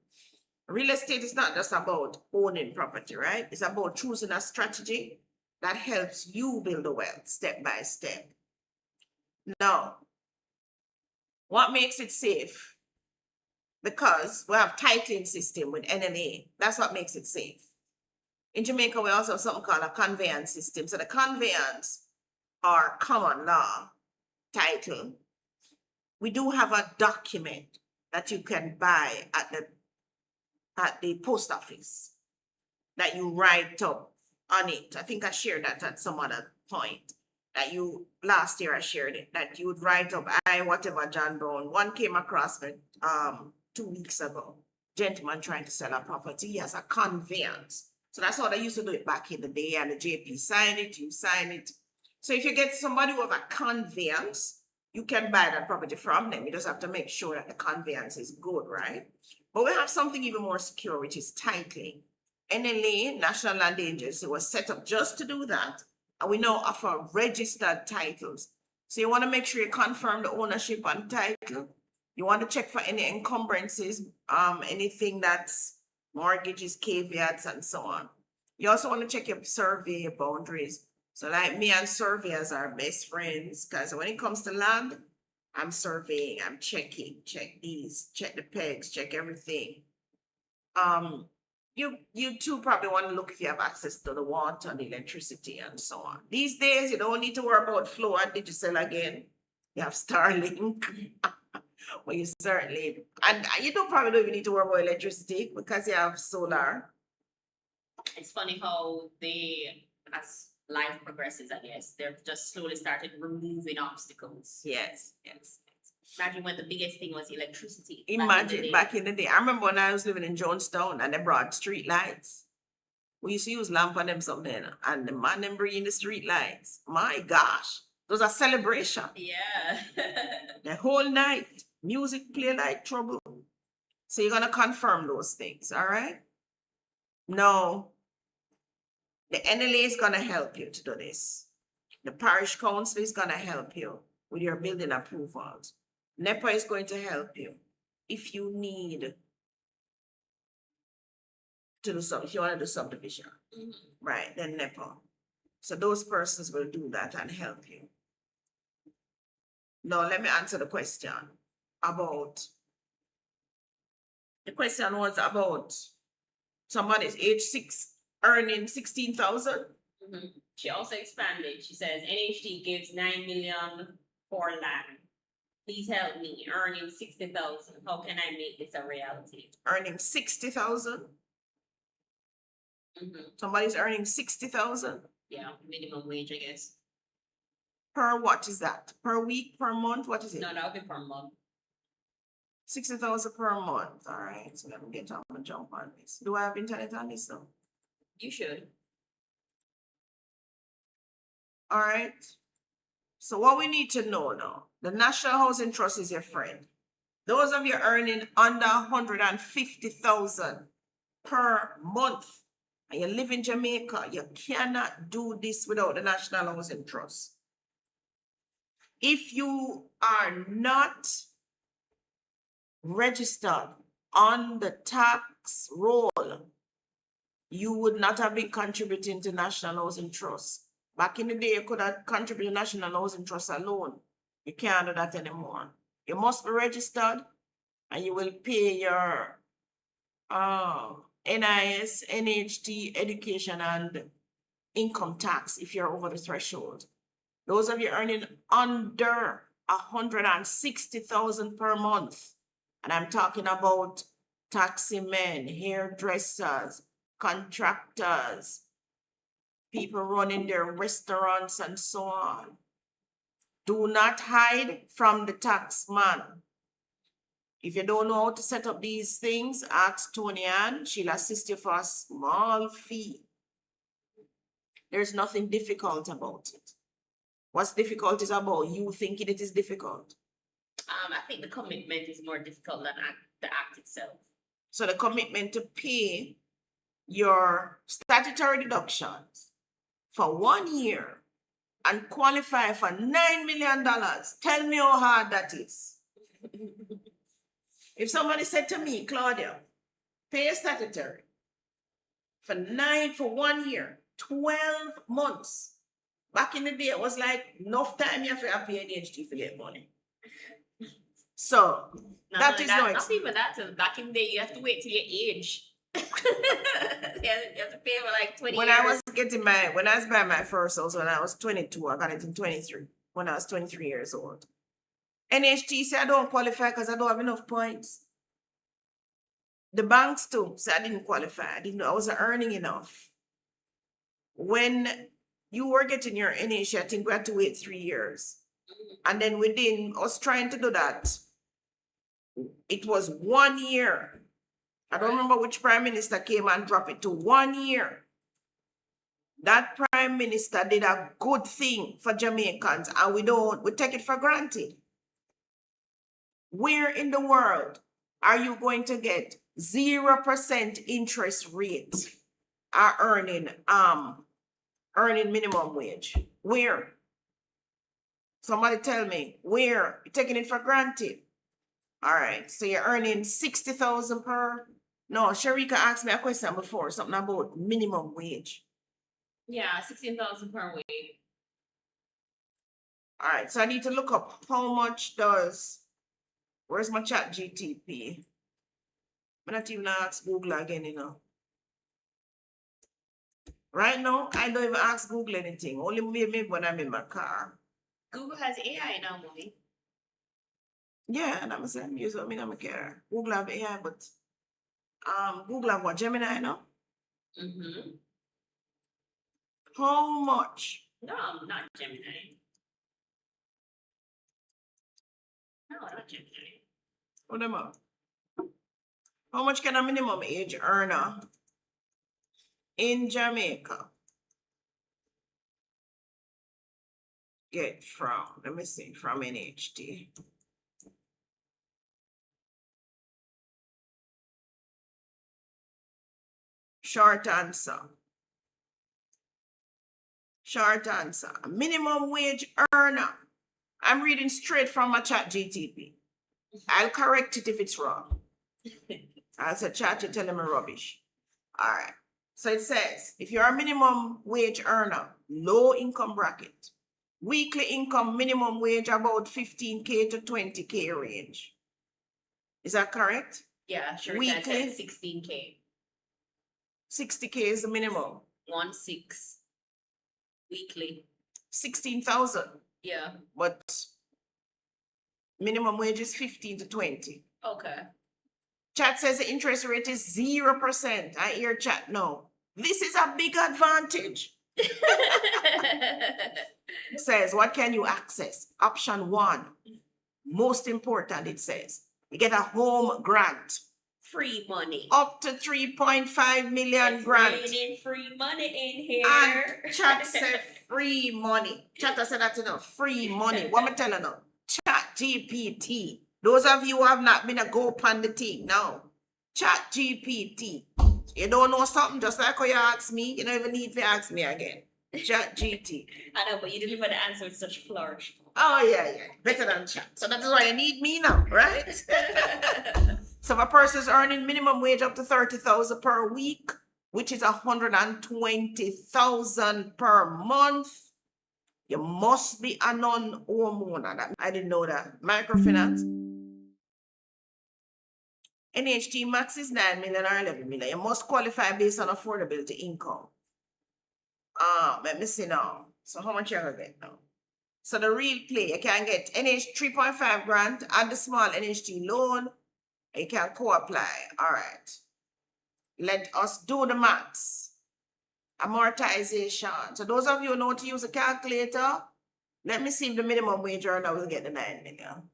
real estate is not just about owning property, right? It's about choosing a strategy that helps you build a wealth step by step. Now, what makes it safe? Because we have titling system with NNA. That's what makes it safe. In Jamaica, we also have something called a conveyance system. So the conveyance or common law title, we do have a document that you can buy at the post office that you write up on it. I think I shared that at some other point. That last year I shared it, that you would write up, whatever John Brown. One came across me 2 weeks ago. Gentleman trying to sell a property. He has a conveyance. So that's how they used to do it back in the day. And the JP signed it, you sign it. So if you get somebody with a conveyance, you can buy that property from them. You just have to make sure that the conveyance is good, right? But we have something even more secure, which is titling. NLA, National Land Agency, was set up just to do that. And we now offer registered titles. So you want to make sure you confirm the ownership and title. You want to check for any encumbrances, anything that's mortgages, caveats, and so on. You also want to check your survey boundaries. So like me and surveyors are best friends, because when it comes to land, I'm surveying, I'm checking, check these, check the pegs, check everything. You too probably want to look if you have access to the water, the electricity, and so on. These days, you don't need to worry about flow and digital again. You have Starlink. Well, you certainly, and you probably don't even need to worry about electricity because you have solar. It's funny how as life progresses, I guess, they've just slowly started removing obstacles. Yes. Imagine when the biggest thing was electricity. Imagine back in the day. I remember when I was living in Jonestown and they brought street lights. We used to use lamp on them something, and the man them bringing the street lights. My gosh, those are celebration. Yeah. The whole night, music play like trouble. So you're gonna confirm those things, all right? No, the NLA is gonna help you to do this. The parish council is gonna help you with your building approvals. NEPA is going to help you if you need to do something, if you want to do subdivision, right? Then NEPA. So those persons will do that and help you. Now let me answer the question about. The question was about somebody's age 6 earning 16,000. She also expanded. She says NHD gives 9 million for land. Please help me. Earning 60,000. How can I make this a reality? Earning 60,000. Somebody's earning 60,000. Yeah, minimum wage, I guess. Per what is that? Per week, per month? What is it? No, that would be per month. 60,000 per month. All right. So let me get on and jump on this. Do I have internet on this though? You should. All right. So what we need to know now, the National Housing Trust is your friend. Those of you earning under 150,000 per month, and you live in Jamaica, you cannot do this without the National Housing Trust. If you are not registered on the tax roll, you would not have been contributing to National Housing Trust. Back in the day, you could have contributed to National Housing Trust alone. You can't do that anymore. You must be registered, and you will pay your NIS, NHT, education, and income tax if you're over the threshold. Those of you earning under 160,000 per month, and I'm talking about taxi men, hairdressers, contractors, people running their restaurants and so on. Do not hide from the tax man. If you don't know how to set up these things, ask Tony Ann. She'll assist you for a small fee. There's nothing difficult about it. What's difficult is about you thinking it is difficult. I think the commitment is more difficult than the act itself. So the commitment to pay your statutory deductions for 1 year and qualify for $9 million. Tell me how hard that is. If somebody said to me, Claudia, pay a statutory for 1 year, 12 months. Back in the day, it was like enough time you have to pay ADHD for get money. So that is no not even that. Back in the day, you have to wait till your age. you have to pay for like 20 when years. When I was buying my first house when I was 22, I got it in 23, when I was 23 years old. NHT said I don't qualify because I don't have enough points. The banks too said I didn't qualify. I wasn't earning enough. When you were getting your NHT, I think we had to wait 3 years. And then within us trying to do that, it was 1 year. I don't remember which prime minister came and dropped it to 1 year. That prime minister did a good thing for Jamaicans, and we take it for granted. Where in the world are you going to get 0% interest rate are earning minimum wage? Where? Somebody tell me, where? You're taking it for granted. All right, so you're earning 60,000 per. No, Sharika asked me a question before, something about minimum wage. Yeah, 16,000 per week. All right, so I need to look up how much where's my chat GTP? I'm not even ask Google again, Right now, I don't even ask Google anything. Only maybe when I'm in my car. Google has AI now, mommy. Yeah, and I'm saying use it, I don't care. Google have AI, but Google have what, Gemini, Mm-hmm. How much? No, not Gemini. No, not Gemini. What am I? How much can a minimum age earner in Jamaica get from, let me see, from NHT? Short answer. Minimum wage earner. I'm reading straight from my chat GTP. I'll correct it if it's wrong. I'll say chat, you're telling me rubbish. All right. So it says, if you're a minimum wage earner, low income bracket, weekly income minimum wage about 15K to 20K range. Is that correct? Yeah, sure. Weekly? That's 16K. 60K is the minimum. 16 weekly. 16,000. Yeah. But minimum wage is 15 to 20. Okay. Chat says the interest rate is 0%. I hear chat no. This is a big advantage. It says, what can you access? Option 1. Most important, it says, you get a home grant. Free money. Up to 3.5 million It's grant. raining free money in here. And chat said free money. Chat said that enough. Free money. What am I telling you? Chat GPT. Those of you who have not been a go upon the thing now. Chat GPT. You don't know something, just like how you ask me, you don't even need to ask me again. Chat GT. I know, but you deliver the answer with such flourish. Oh, yeah. Better than chat. So that is why you need me now, right? So if a person is earning minimum wage up to 30,000 per week, which is 120,000 per month, you must be a non-homeowner. I didn't know that. Microfinance. NHT max is 9 million or 11 million. You must qualify based on affordability income. Let me see now. So how much you gonna get now? So the real play, you can get NH 3.5 grant and the small NHT loan. You can co-apply. All right. Let us do the maths. Amortization. So those of you who know to use a calculator, let me see if the minimum wage earner will get the 9 million.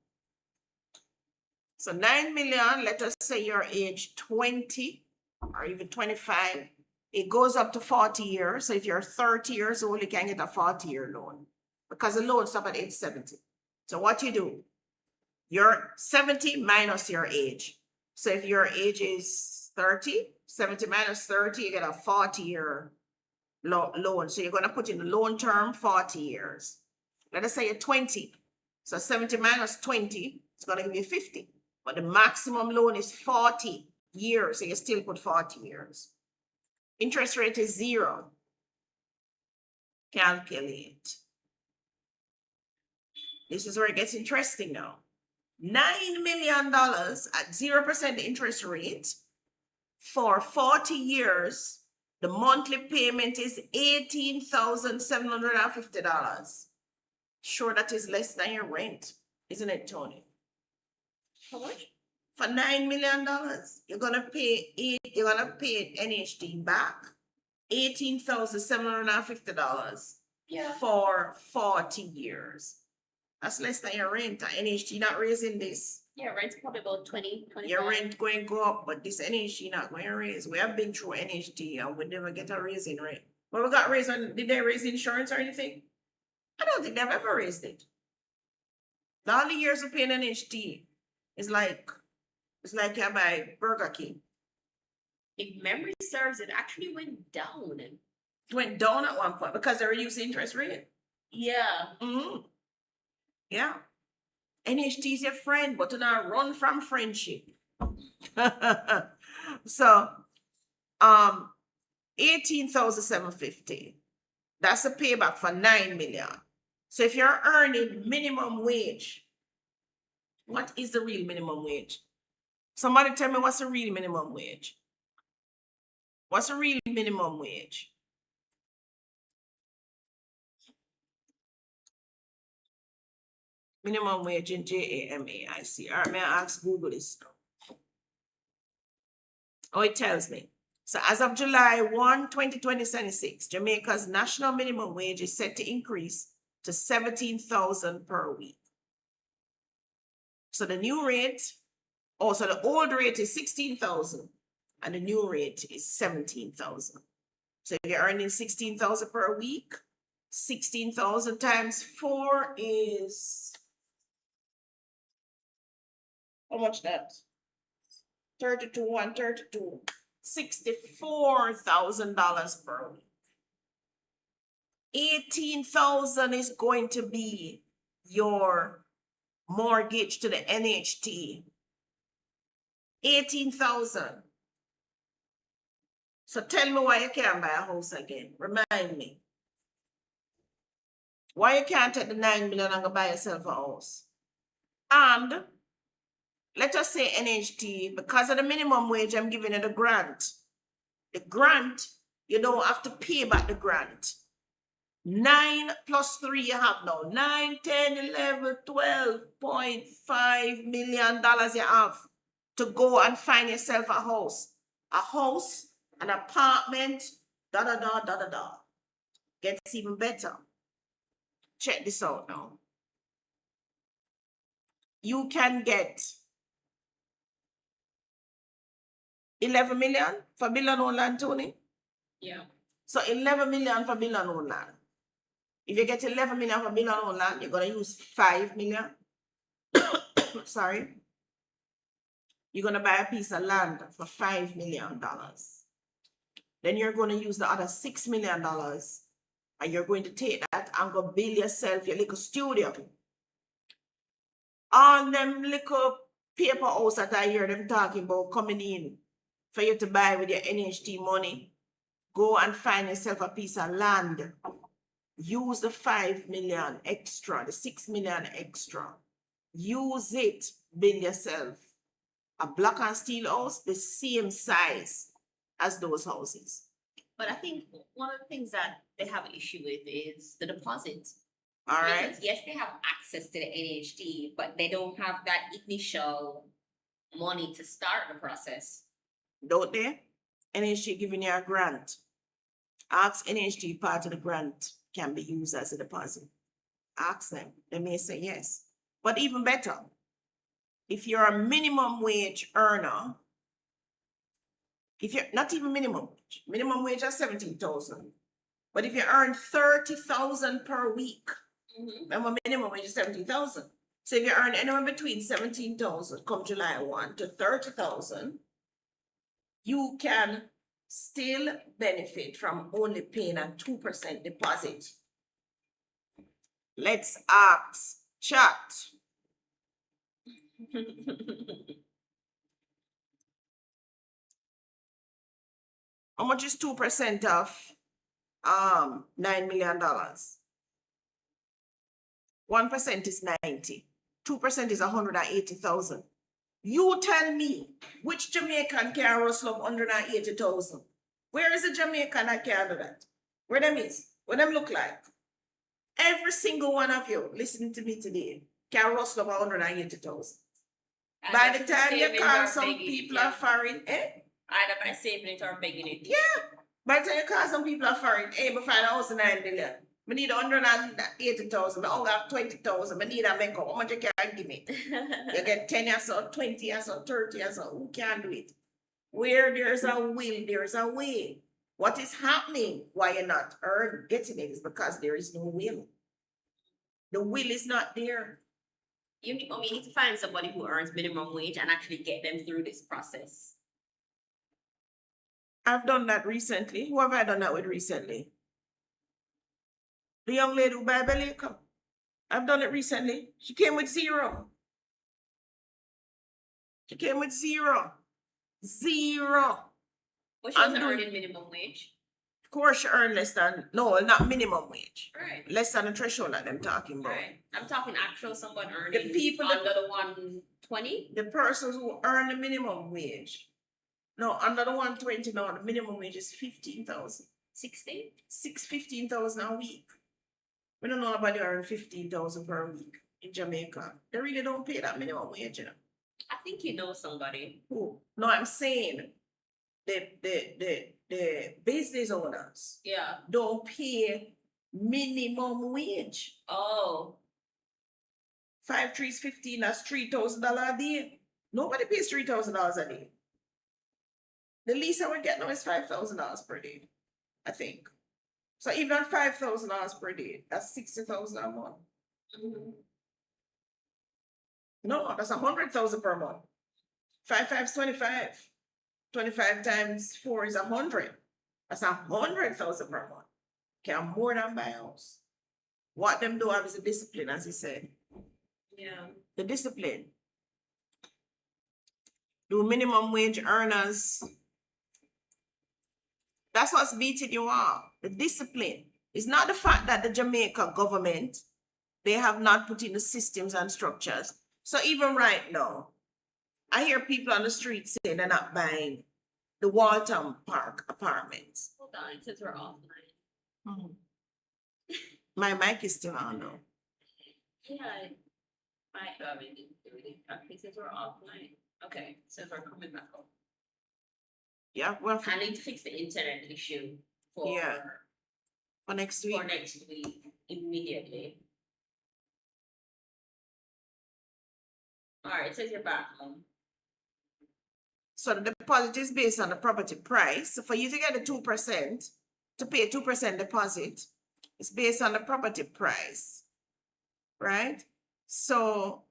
So 9 million, let us say you're age 20 or even 25. It goes up to 40 years. So if you're 30 years old, you can get a 40-year loan because the loan stops at age 70. So what you do, you're 70 minus your age. So if your age is 30, 70 minus 30, you get a 40-year loan. So you're going to put in the loan term 40 years. Let us say you're 20. So 70 minus 20, it's going to give you 50. But the maximum loan is 40 years. So you still put 40 years. Interest rate is 0. Calculate. This is where it gets interesting now. $9 million at 0% interest rate for 40 years. The monthly payment is $18,750. Sure, that is less than your rent, isn't it, Tony? How much? For $9 million, you're gonna pay NHD back $18,750 for 40 years. That's less than your rent. NHD not raising this. Yeah, rent's probably about 20, 25. Your rent going to go up, but this NHD not going to raise. We have been through NHD and we never get a raise in rent. But we got raised on, did they raise insurance or anything? I don't think they've ever raised it. The only years of paying NHD is like you buy Burger King. If memory serves, it actually went down. It went down at one point because they reduced the interest rate. Yeah. Mm-hmm. Yeah. NHT is your friend, but do not run from friendship. So, 18,750. That's a payback for 9 million. So if you're earning minimum wage, what is the real minimum wage? Somebody tell me what's the real minimum wage? What's the real minimum wage? Minimum wage in JAMA, I see. All right, may I ask Google this now? Oh, it tells me. So as of July 1, 2026, Jamaica's national minimum wage is set to increase to 17,000 per week. So the new rate, so the old rate is 16,000 and the new rate is 17,000. So if you're earning 16,000 per week, 16,000 times 4 is, how much that? 32, 132, $64,000 per week. 18,000 is going to be your mortgage to the NHT. 18,000. So tell me why you can't buy a house again. Remind me. Why you can't take the 9 million and go buy yourself a house? And let us say NHT, because of the minimum wage, I'm giving you the grant. The grant, you don't have to pay back the grant. 9 plus 3 you have now. 9, 10, 11, 12.5 million dollars you have to go and find yourself a house. A house, an apartment, Gets even better. Check this out now. You can get 11 million for Villanova land, Tony. Yeah. So 11 million for Villanova land. If you get 11 million for Villanova land, you're going to use 5 million. Sorry. You're going to buy a piece of land for $5 million. then you're going to use the other $6 million and you're going to take that and go build yourself your little studio. All them little paper house that I hear them talking about coming in for you to buy with your NHT money, go and find yourself a piece of land. Use the 5 million extra, the 6 million extra. Use it, build yourself a block and steel house the same size as those houses. But I think one of the things that they have an issue with is the deposit. All right. Because yes, they have access to the NHD, but they don't have that initial money to start the process. Don't they? NHD giving you a grant. Ask NHD part of the grant can be used as a deposit. Ask them. They may say yes. But even better, if you're a minimum wage earner, if you're not even minimum wage is 17,000. But if you earn 30,000 per week, remember minimum wage is 17,000. So if you earn anywhere between 17,000 come July 1 to 30,000, you can still benefit from only paying a 2% deposit. Let's ask chat. How much is 2% of $9 million? 1% is 90. 2% is 180,000. You tell me which Jamaican can rustle up 180,000. Where is a Jamaican that can do that? Where them is? What them look like? Every single one of you listening to me today can rustle up 180,000. By the time you call some people are foreign, Either by saving it or begging it. Yeah. By the time you call some people are foreign, me find a house in 9 million. I need 180,000. I only have 20,000. I need a makeup. How much you can give me? You get 10 or so, 20 or so, 30 or so. Who can do it? Where there's a will, there's a way. What is happening? Why you're not getting it is because there is no will. The will is not there. You need to find somebody who earns minimum wage and actually get them through this process. I've done that recently. Who have I done that with recently? The young lady who buy belly cup. I've done it recently. She came with zero. She came with zero. Zero. But she wasn't earning minimum wage. Of course she earned less than, no, not minimum wage. Right. Less than the threshold that I'm talking about. Right. I'm talking actual someone earning The people under the 120. The persons who earn the minimum wage. No, under the 120 now, the minimum wage is 15,000. 16? 15,000 a week. We don't know nobody earn 15,000 per week in Jamaica. They really don't pay that minimum wage, you know. I think you know somebody. Who? No, I'm saying the business owners don't pay minimum wage. Oh. 5 3 is 15, that's $3,000 a day. Nobody pays $3,000 a day. The least I would get now is $5,000 per day, I think. So even on $5,000 per day, that's 60,000 a month. No, that's 100,000 per month. 5 5 is 25. 25 times 4 is 100. That's 100,000 per month. Can more than buy a house. What them do have is a discipline, as he said. Yeah. The discipline. Do minimum wage earners. That's what's beating you up. The discipline. It's not the fact that the Jamaica government, they have not put in the systems and structures. So even right now, I hear people on the street say they're not buying the Waltham Park apartments. Hold on, it says we're offline. My mic is still on though. Yeah. It says we're offline. Okay, so we're coming back up. Yeah, well, I need to fix the internet issue for next week. For next week immediately. All right, it says you're back home. So the deposit is based on the property price. So for you to get the 2%, to pay 2% deposit, it's based on the property price, right? So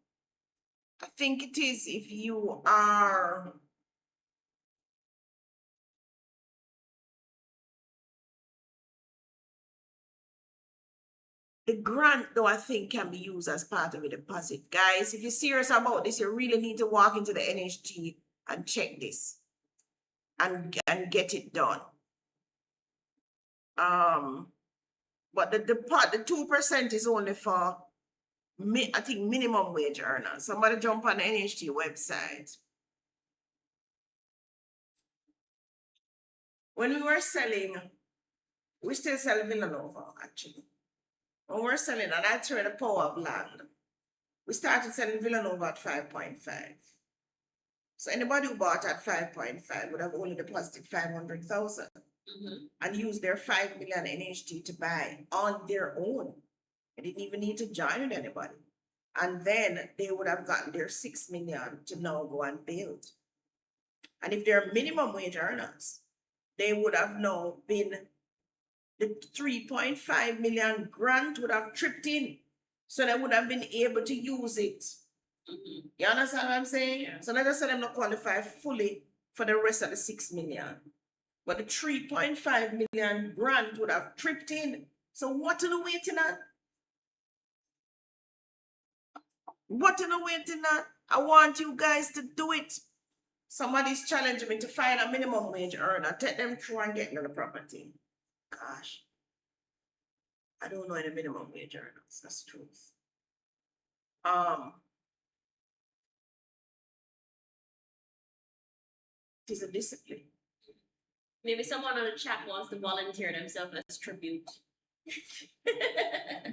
I think it is if you are The grant, though, I think can be used as part of a deposit. Guys, if you're serious about this, you really need to walk into the NHT and check this and get it done. But the 2% is only for I think minimum wage earners. Somebody jump on the NHT website. When we were selling, we still sell Villanova actually. When we're selling, and I trade the power of land, we started selling Villanova at 5.5. So anybody who bought at 5.5 would have only deposited 500,000 and used their 5 million NHT to buy on their own. They didn't even need to join with anybody. And then they would have gotten their 6 million to now go and build. And if they're minimum wage earners, they would have now been, the 3.5 million grant would have tripped in. So they would have been able to use it. You understand what I'm saying? Yeah. So let us say them not qualify fully for the rest of the 6 million. But the 3.5 million grant would have tripped in. So what are you waiting on? What are you waiting on? I want you guys to do it. Somebody's challenging me to find a minimum wage earner. Take them through and get into the property. Gosh. I don't know any minimum wage earners. That's the truth. It is a discipline. Maybe someone on the chat wants to volunteer themselves as tribute.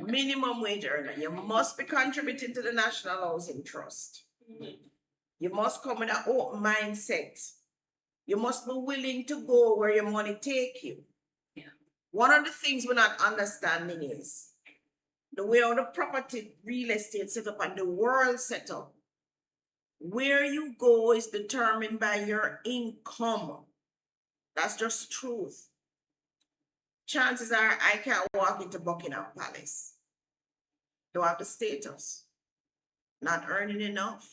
Minimum wage earner. You must be contributing to the National Housing Trust. You must come with an open mindset. You must be willing to go where your money take you. Yeah. One of the things we're not understanding is the way how the property real estate set up and the world set up. Where you go is determined by your income. That's just truth. Chances are I can't walk into Buckingham Palace. Don't have the status. Not earning enough.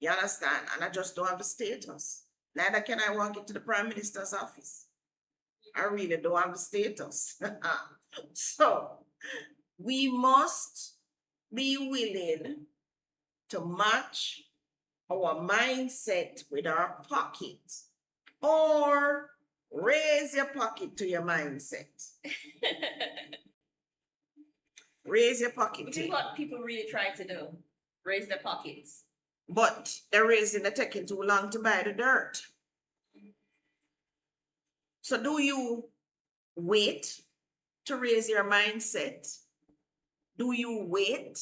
You understand? And I just don't have the status. Neither can I walk into the Prime Minister's office. I really don't have the status. So we must be willing to match our mindset with our pocket, or raise your pocket to your mindset. Raise your pocket. Which is what people really try to do. Raise their pockets. But they're raising, they're taking too long to buy the dirt. So do you wait to raise your mindset? Do you wait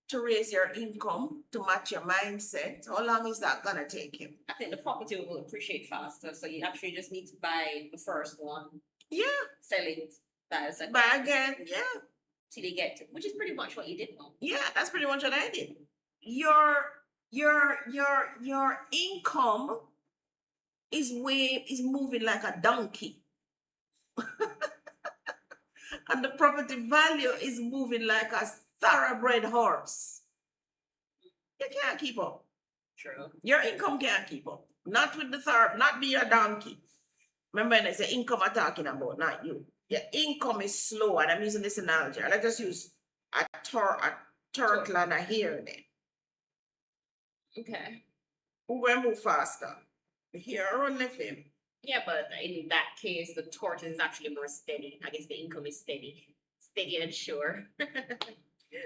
to raise your income to match your mindset? How long is that gonna take you? I think the property will appreciate faster. So you actually just need to buy the first one, Yeah, sell it, buy a second, buy again. Yeah, till they get to, which is pretty much what you did now. yeah, that's pretty much what I did. Your income is moving like a donkey. And the property value is moving like a thoroughbred horse. You can't keep up. True. Your income can't keep up. Not with the not be your donkey. Remember, it's the income I'm talking about, not you. Your income is slow, and I'm using this analogy. And I just use a turtle and a hare there. Okay. Who will move faster? The hare or the him? Yeah, but in that case, the tortoise is actually more steady. I guess the income is steady. Steady and sure.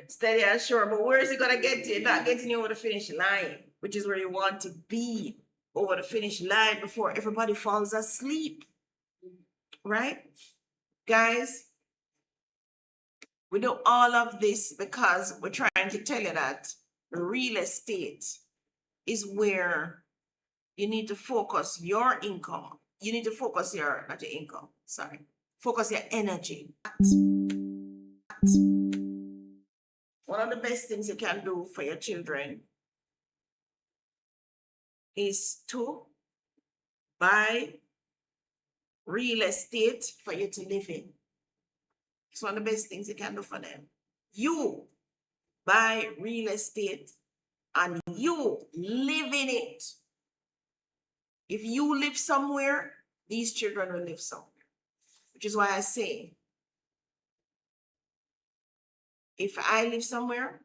Steady and sure, but where is it gonna get you? Not getting you over the finish line, which is where you want to be, over the finish line before everybody falls asleep. Right? Guys, we do all of this because we're trying to tell you that real estate is where you need to focus your income. You need to focus not your income, sorry. Focus your energy. One of the best things you can do for your children is to buy real estate for you to live in. It's one of the best things you can do for them. You buy real estate and you live in it. If you live somewhere, these children will live somewhere. Which is why I say, If I live somewhere,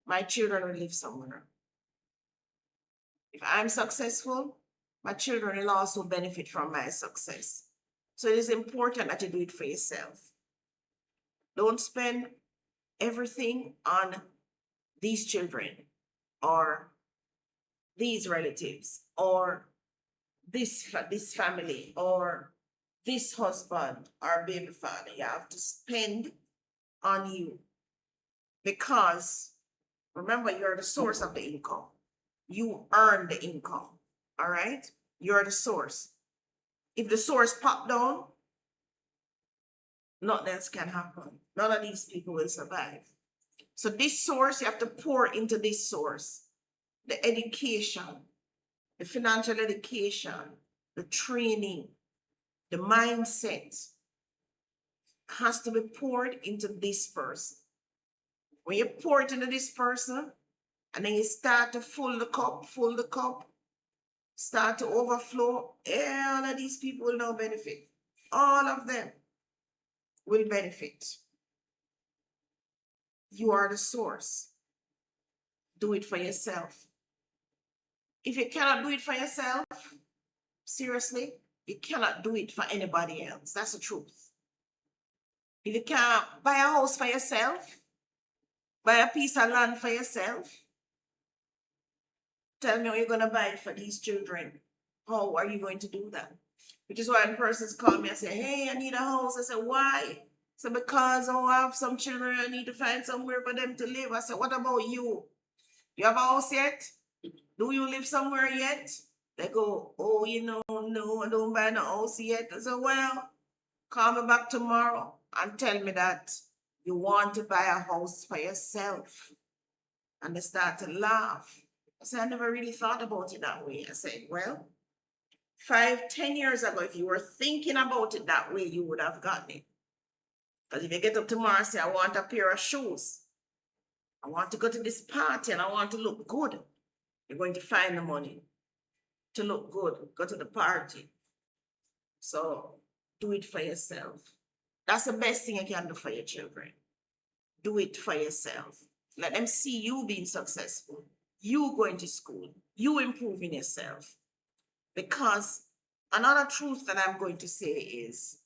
my children will live somewhere. If I'm successful, my children will also benefit from my success. So it is important that you do it for yourself. Don't spend everything on these children or these relatives or this family or this husband or baby father. You have to spend on you because remember, you're the source of the income. You earn the income. All right? You're the source. If the source pop down, nothing else can happen. None of these people will survive. So this source, you have to pour into this source. The education, the financial education, the training, the mindset has to be poured into this person. When you pour it into this person, and then you start to fill the cup, start to overflow, all of these people will now benefit. All of them will benefit. You are the source. Do it for yourself. If you cannot do it for yourself, seriously, you cannot do it for anybody else. That's the truth. If you can't buy a house for yourself, buy a piece of land for yourself, tell me how you're going to buy it for these children. How are you going to do that? Which is why when persons call me and say, hey, I need a house. I say, why? So because I have some children, I need to find somewhere for them to live. I said, what about you? You have a house yet? Do you live somewhere yet? They go, oh, no, I don't buy no house yet. I said, well, call me back tomorrow and tell me that you want to buy a house for yourself. And they start to laugh. I said, I never really thought about it that way. I said, well, 5-10 years ago, if you were thinking about it that way, you would have gotten it. Because if you get up tomorrow and say, I want a pair of shoes, I want to go to this party and I want to look good, you're going to find the money to look good, go to the party. So do it for yourself. That's the best thing you can do for your children. Do it for yourself. Let them see you being successful, you going to school, you improving yourself. Because another truth that I'm going to say is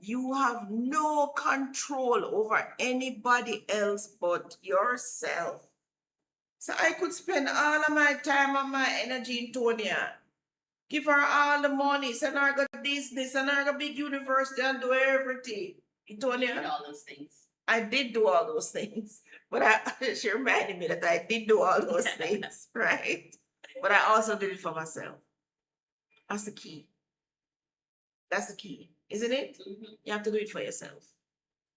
you have no control over anybody else but yourself. So I could spend all of my time and my energy in Tonya. Give her all the money, send her go this, send her go big university and do everything. In You did Tonya, all those things. I did do all those things. But she reminded me that I did do all those things, right? But I also did it for myself. That's the key. That's the key, isn't it? Mhm. You have to do it for yourself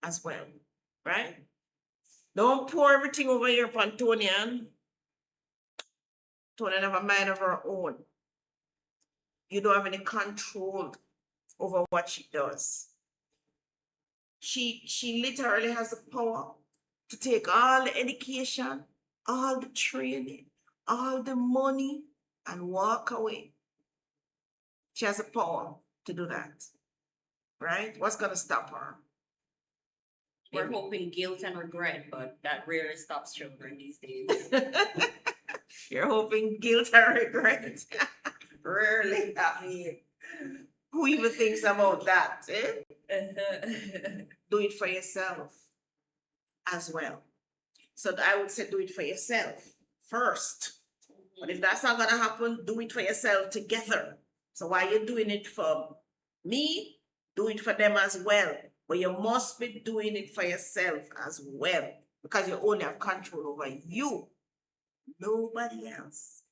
as well, right? Don't pour everything over here upon Tony. Tony have a mind of her own. You don't have any control over what she does. She literally has the power to take all the education, all the training, all the money, and walk away. She has the power to do that, right? What's gonna stop her? We're hoping guilt and regret, but that rarely stops children these days. You're hoping guilt and regret. Rarely. I mean, who even thinks about that? Do it for yourself as well. So I would say do it for yourself first. But if that's not gonna happen, do it for yourself together. So while you're doing it for me, do it for them as well. But you must be doing it for yourself as well. Because you only have control over you. Nobody else.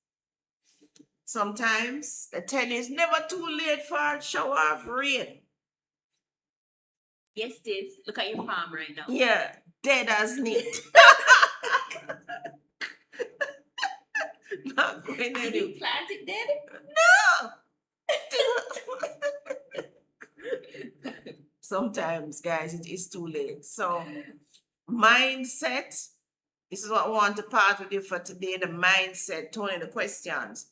Sometimes they tell you it's never too late for a shower of rain. Yes, it is. Look at your palm right now. Yeah, dead as neat. Not going Did anywhere. you plant it dead? Sometimes, guys, it is too late. So, mindset. This is what I want to part with you for today. The mindset. Tony, the questions.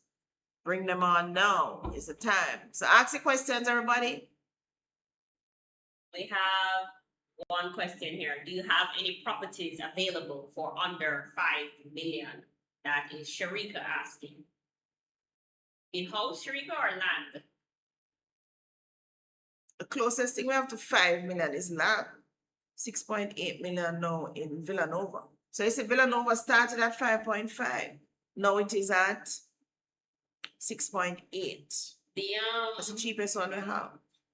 Bring them on now. It's the time. So, ask the questions, everybody. We have one question here. Do you have any properties available for under 5 million? That is Sharika asking. In-house, Sharika, or land? The closest thing we have to 5 million is land. 6.8 million now in Villanova. So you see Villanova started at 5.5. Now it is at 6.8. The That's the cheapest one we have.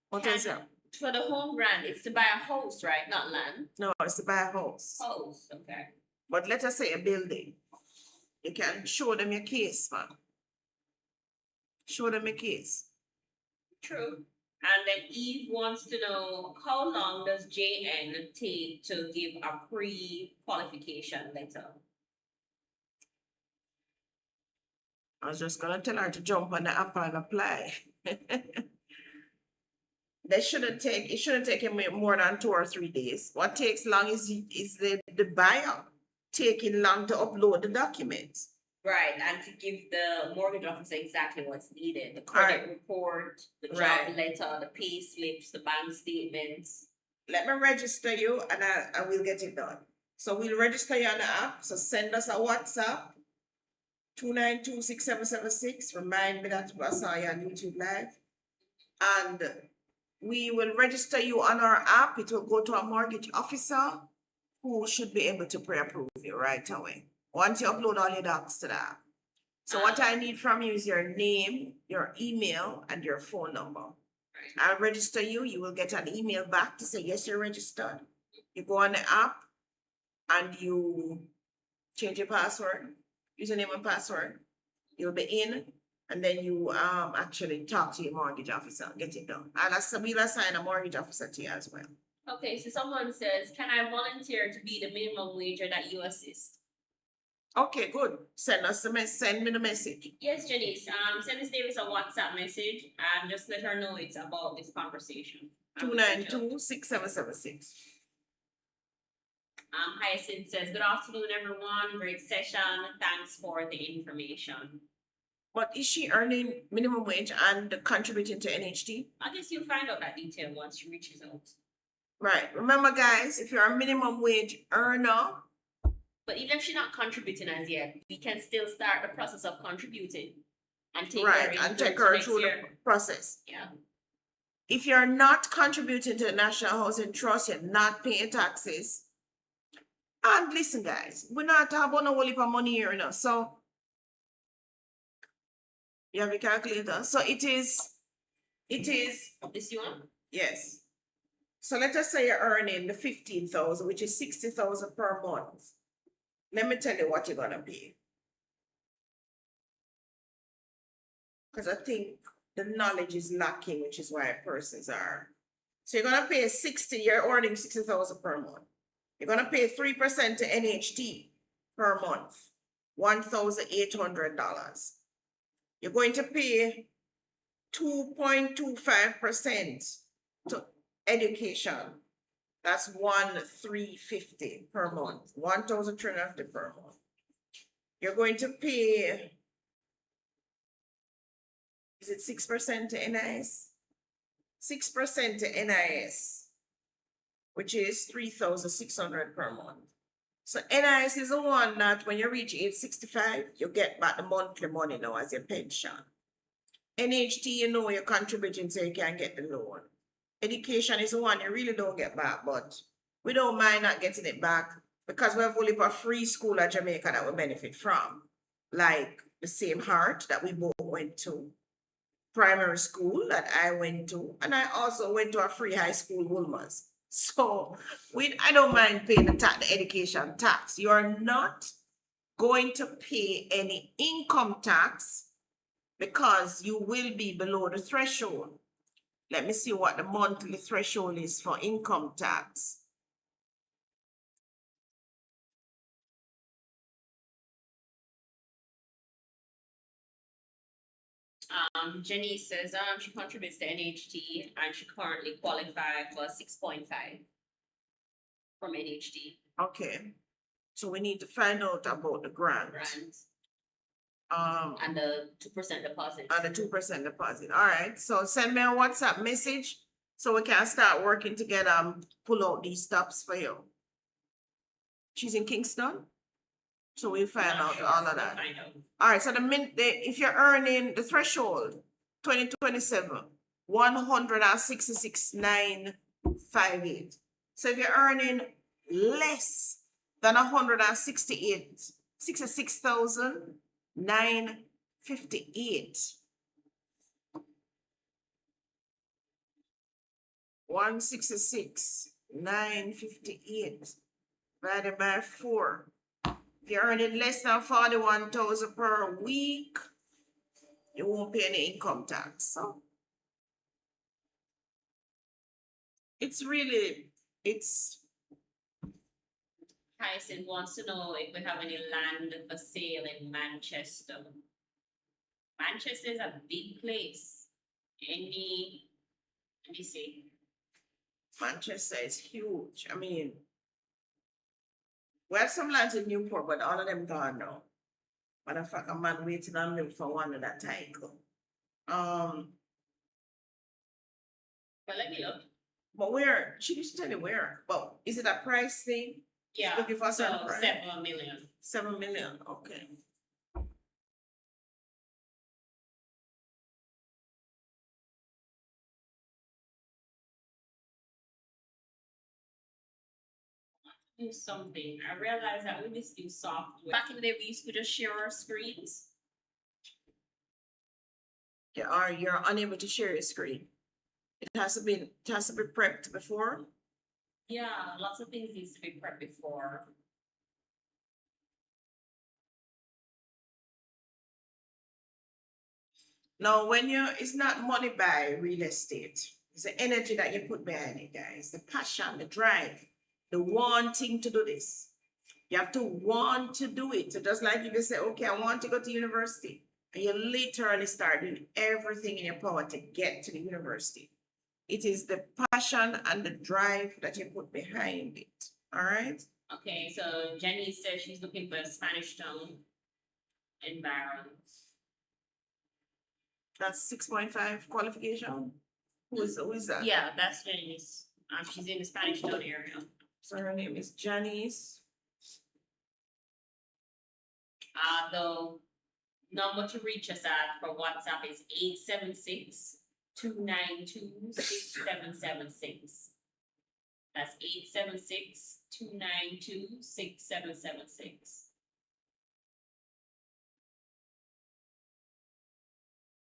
What is it? for the home grant, it's to buy a house, right? Not land. No, it's to buy a house. House, okay. But let us say a building. You can show them your case, man. Show them your case. True. And then Eve wants to know, how long does JN take to give a pre-qualification letter? I was just gonna tell her to jump on the app and apply. It shouldn't take him more than 2 or 3 days. What takes long is the buyer taking long to upload the documents. Right, and to give the mortgage officer exactly what's needed, the credit report, the job Right. letter, the pay slips, the bank statements. Let me register you and I will get it done. So we'll register you on the app. So send us a WhatsApp 2926776. Remind me that I saw you on YouTube Live. And we will register you on our app. It will go to a mortgage officer who should be able to pre-approve you right away. Once you upload all your docs to the app. So what I need from you is your name, your email, and your phone number. I'll register you. You will get an email back to say, yes, you're registered. You go on the app and you change your password, username and password. You'll be in, and then you actually talk to your mortgage officer, get it done. And we'll assign a mortgage officer to you as well. Okay, so someone says, can I volunteer to be the minimum wager that you assist? Okay, good. Send me the message. Yes, Janice, send Miss Davis a WhatsApp message and just let her know it's about this conversation. 2926776. Hyacinth says, good afternoon, everyone. Great session. Thanks for the information. But is she earning minimum wage and contributing to NHT? I guess you'll find out that detail once she reaches out. Right. Remember, guys, if you're a minimum wage earner. But even if she's not contributing as yet, we can still start the process of contributing and take Right, her and take her next through the year. process. Yeah. If you're not contributing to the National Housing Trust, you're not paying taxes. And listen, guys, we're not talking about no whole heap of money here, you know. So you have a calculator. So it is, This you want? yes. So let us say you're earning the 15,000, which is 60,000 per month. Let me tell you what you're gonna pay. Because I think the knowledge is lacking, which is why persons are. So you're gonna pay 60, you're earning 60,000 per month. You're gonna pay 3% to NHT per month, $1,800. You're going to pay 2.25% to education. That's 1,350 per month, 1,350 per month. You're going to pay, is it 6% to NIS? 6% to NIS, which is 3,600 per month. So NIS is the one that when you reach age 65, you get back the monthly money now as your pension. NHT, you know you're contributing so you can get the loan. Education is the one you really don't get back, but we don't mind not getting it back because we have only a free school at Jamaica that we benefit from. Like the same Heart that we both went to, primary school that I went to, and I also went to a free high school, Woolmers. So I don't mind paying the education tax. You are not going to pay any income tax because you will be below the threshold. Let me see what the monthly threshold is for income tax. Jenny says she contributes to NHT and she currently qualified for 6.5 from NHT. Okay, so we need to find out about the grant. And the 2% deposit. And the 2% deposit. All right, so send me a WhatsApp message So we can start working together and pull out these stops for you. She's in Kingston? So we'll find Not out sure. all of We'll that. find out. All right, so if you're earning the threshold, 2027, 166,958. So if you're earning less than 66,958. 166,958 divided by 4. If you're earning less than 41,000 per week, you won't pay any income tax. So it's Tyson wants to know if we have any land for sale in Manchester. Manchester is a big place. Let me see. Manchester is huge. I mean, we have some lands in Newport, but all of them gone now. Matter of fact, a man waiting on me for one of that title. But let me look. But where? She used to tell you where. But is it a price thing? Yeah, Looking for a certain so price? 7 million. 7 million. Okay. Do something. I realized that with this new software. Back in the day, we used to just share our screens. You're unable to share your screen. It has to be prepped before. Yeah, lots of things needs to be prepped before. Now, it's not money by real estate. It's the energy that you put behind it, guys. The passion, the drive, the wanting to do this. You have to want to do it. So just like if you say, okay, I want to go to university, and you literally start doing everything in your power to get to the university. It is the passion and the drive that you put behind it. All right? Okay, so Jenny says she's looking for a Spanish town environment. That's 6.5 qualification. Who is that? Yeah, that's Jenny's. She's in the Spanish town area. So her name is Janice. The number to reach us at for WhatsApp is 876-292-6776. That's 876-292-6776.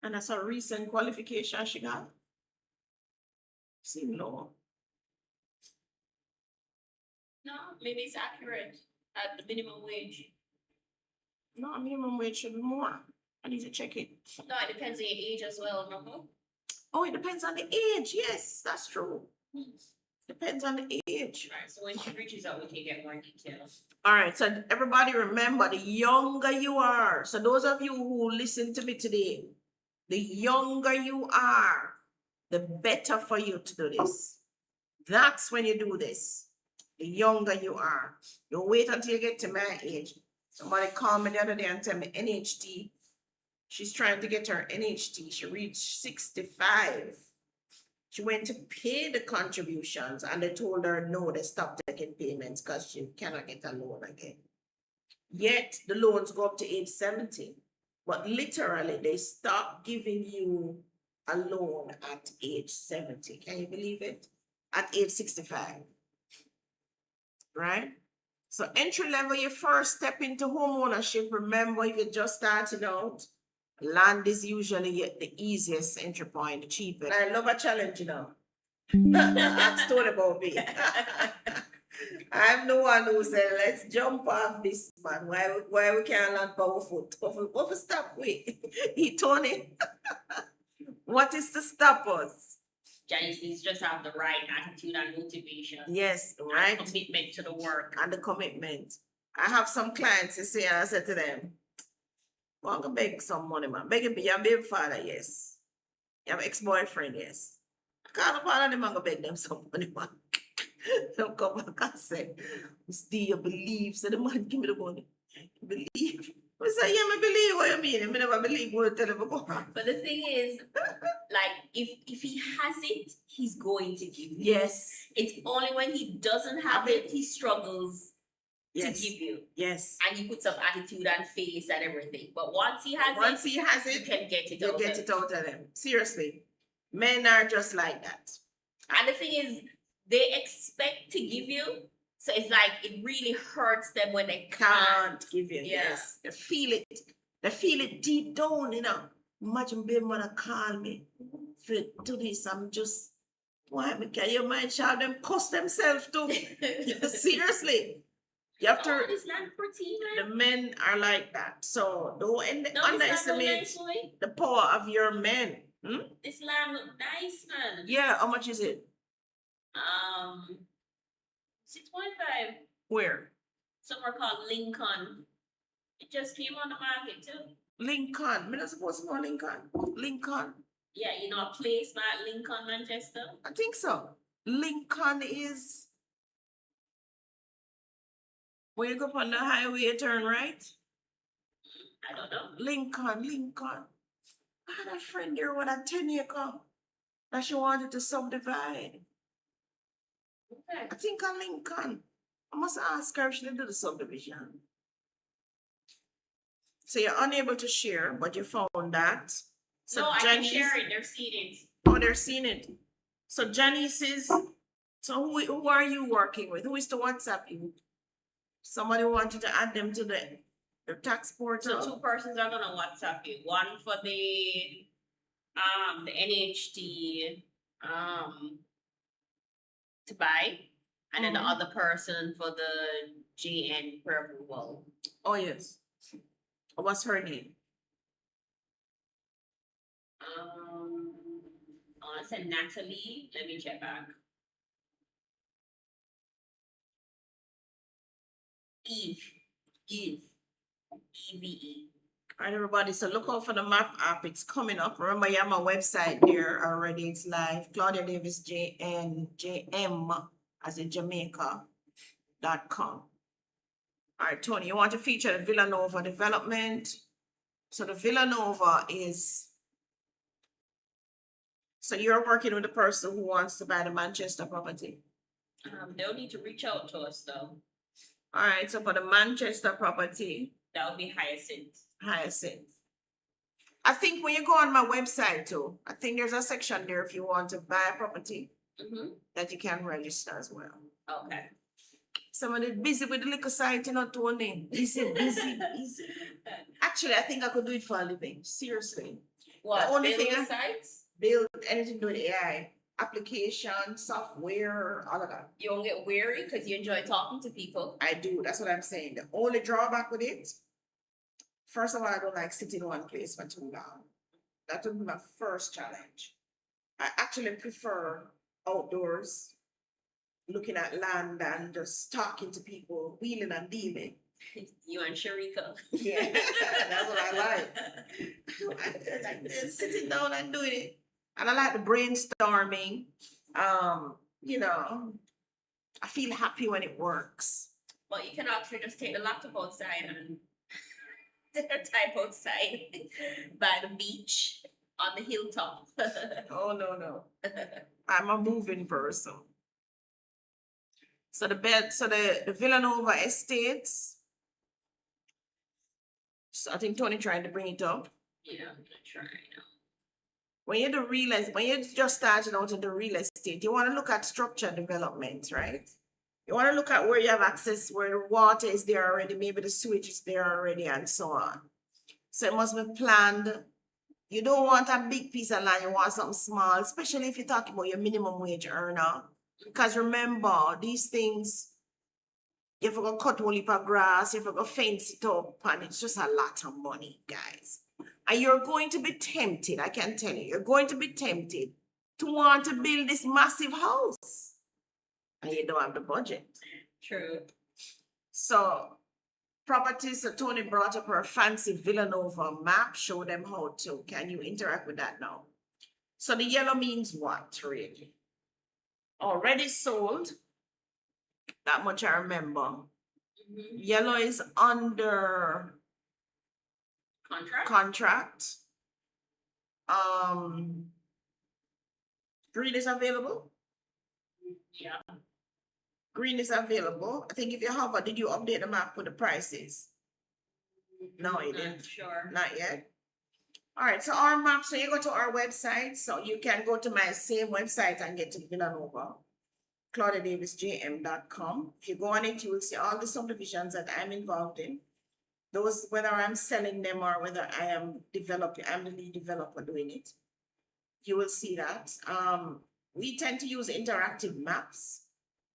And that's a recent qualification she got. Seem low. No, maybe it's accurate at the minimum wage. No, minimum wage should be more. I need to check it. No, it depends on your age as well, remember? Oh, it depends on the age. Yes, that's true. Depends on the age. Right, so when she reaches out, we can get more details. All right, so everybody remember, the younger you are, so those of you who listen to me today, the younger you are, the better for you to do this. That's when you do this. The younger you are. Don't wait until you get to my age. Somebody called me the other day and tell me NHT. She's trying to get her NHT. She reached 65. She went to pay the contributions and they told her no, they stopped taking payments because she cannot get a loan again. Yet the loans go up to age 70. But literally they stop giving you a loan at age 70. Can you believe it? At age 65. Right? So entry level, your first step into home ownership. Remember, if you're just starting out, land is usually the easiest entry point, the cheapest. I love a challenge, you know. That's story about me. I'm the one who said, let's jump off this, man. Why we can't land powerful? What stop we? He told it. What is to stop us? Janice needs to just have the right attitude and motivation. Yes, right. And commitment to the work. And the commitment. I have some clients you see, and I said to them, well, I'm gonna beg some money, man. Beg me, your baby father, yes. Your ex-boyfriend, yes. I call upon them, I'm gonna beg them some money, man. They'll come back and say, still you believe? So the man give me the money. You believe? I say, yeah, I believe what you mean. I never believe what you tell him. But the thing is, like if he has it, he's going to give you. Yes. It's only when he doesn't have it, he struggles Yes. to give you. Yes. And he puts up attitude and face and everything. But once he has Once it, he has you it, can get it you out. get of it out of them. Seriously. Men are just like that. And the thing is, they expect to give you, so it's like it really hurts them when they can't. Can't give you. Yeah. Yes. They feel it. They feel it deep down, you know. Imagine being wanna call me for do this. I'm just why can you mind child them cuss themselves too? Seriously. You have to Oh, this land pretty, man. the men are like that. So don't No, this land look underestimate nice, boy. the power of your men. Hmm? This land look nice, man. Yeah, how much is it? 6.5. Where? Somewhere called Lincoln. It just came on the market too. Lincoln. Me not supposed to know Lincoln. Lincoln. Yeah, you know, a place like Lincoln, Manchester. I think so. Lincoln is when you go up on the highway, you turn right. I don't know. Lincoln. I had a friend there with a 10-acre that she wanted to subdivide. Okay. I think on Lincoln. I must ask her if she did do the subdivision. So you're unable to share, but you found that. So No, I can Janice- share it. They're seeing it. Oh, they're seeing it. So Janice is. So who are you working with? Who is the WhatsApp you? Somebody wanted to add them to the tax portal. So 2 persons are gonna WhatsApp you. One for the NHT to buy, and then the Mhm. other person for the GN approval. Oh yes. What's her name? I said Natalie. Let me check back. Eve. Eve. EVE. All right, everybody. So look out for the map app. It's coming up. Remember, you have my website there already. It's live. Claudia Davis JM as in Jamaica.com. All right, Tony, you want to feature the Villanova development? So the Villanova is. So you're working with the person who wants to buy the Manchester property. They'll need to reach out to us though. All right, so for the Manchester property, That would be Hyacinth. Hyacinth. I think when you go on my website too, I think there's a section there if you want to buy a property Mm-hmm. that you can register as well. Okay. Somebody busy with the liquor site, you know, Tony. Busy. Actually, I think I could do it for a living. Seriously. What? only Building thing I- sites? Build anything to do with AI, application, software, all of that. You won't get weary because you enjoy talking to people. I do. That's what I'm saying. The only drawback with it, first of all, I don't like sitting in one place for too long. That would be my first challenge. I actually prefer outdoors, looking at land and just talking to people, wheeling and dealing. You and Sharika. Yeah, that's what I like. I like this, sitting down and doing it. And I like the brainstorming. You know, I feel happy when it works. Well, you can actually just take the laptop outside and type outside by the beach on the hilltop. Oh no. I'm a moving person. So the Villanova Estates. So I think Tony trying to bring it up. Yeah, I'm gonna try now. When you're just starting out in the real estate, you want to look at structure development, right? You want to look at where you have access, where the water is there already, maybe the sewage is there already, and so on. So it must be planned. You don't want a big piece of land, you want something small, especially if you're talking about your minimum wage earner. Because remember, these things, you have to go cut whole heap of grass, you have to go fence it up, and it's just a lot of money, guys. And you're going to be tempted, I can tell you, you're going to be tempted to want to build this massive house. And you don't have the budget. True. So, properties, so Tony brought up her fancy Villanova map, show them how to. Can you interact with that now? So the yellow means what, really? Already sold. That much I remember. Mhm. Yellow is under Contract? contract. Green is available. Yeah. Green is available. I think if you hover, did you update the map with the prices? No, you Not didn't. sure. Not yet. All right, so our map, so you go to our website, so you can go to my same website and get to Villanova, claudiadavisjm.com. If you go on it, you will see all the subdivisions that I'm involved in. Those, whether I'm selling them or whether I am developing, I'm the lead developer doing it. You will see that. We tend to use interactive maps,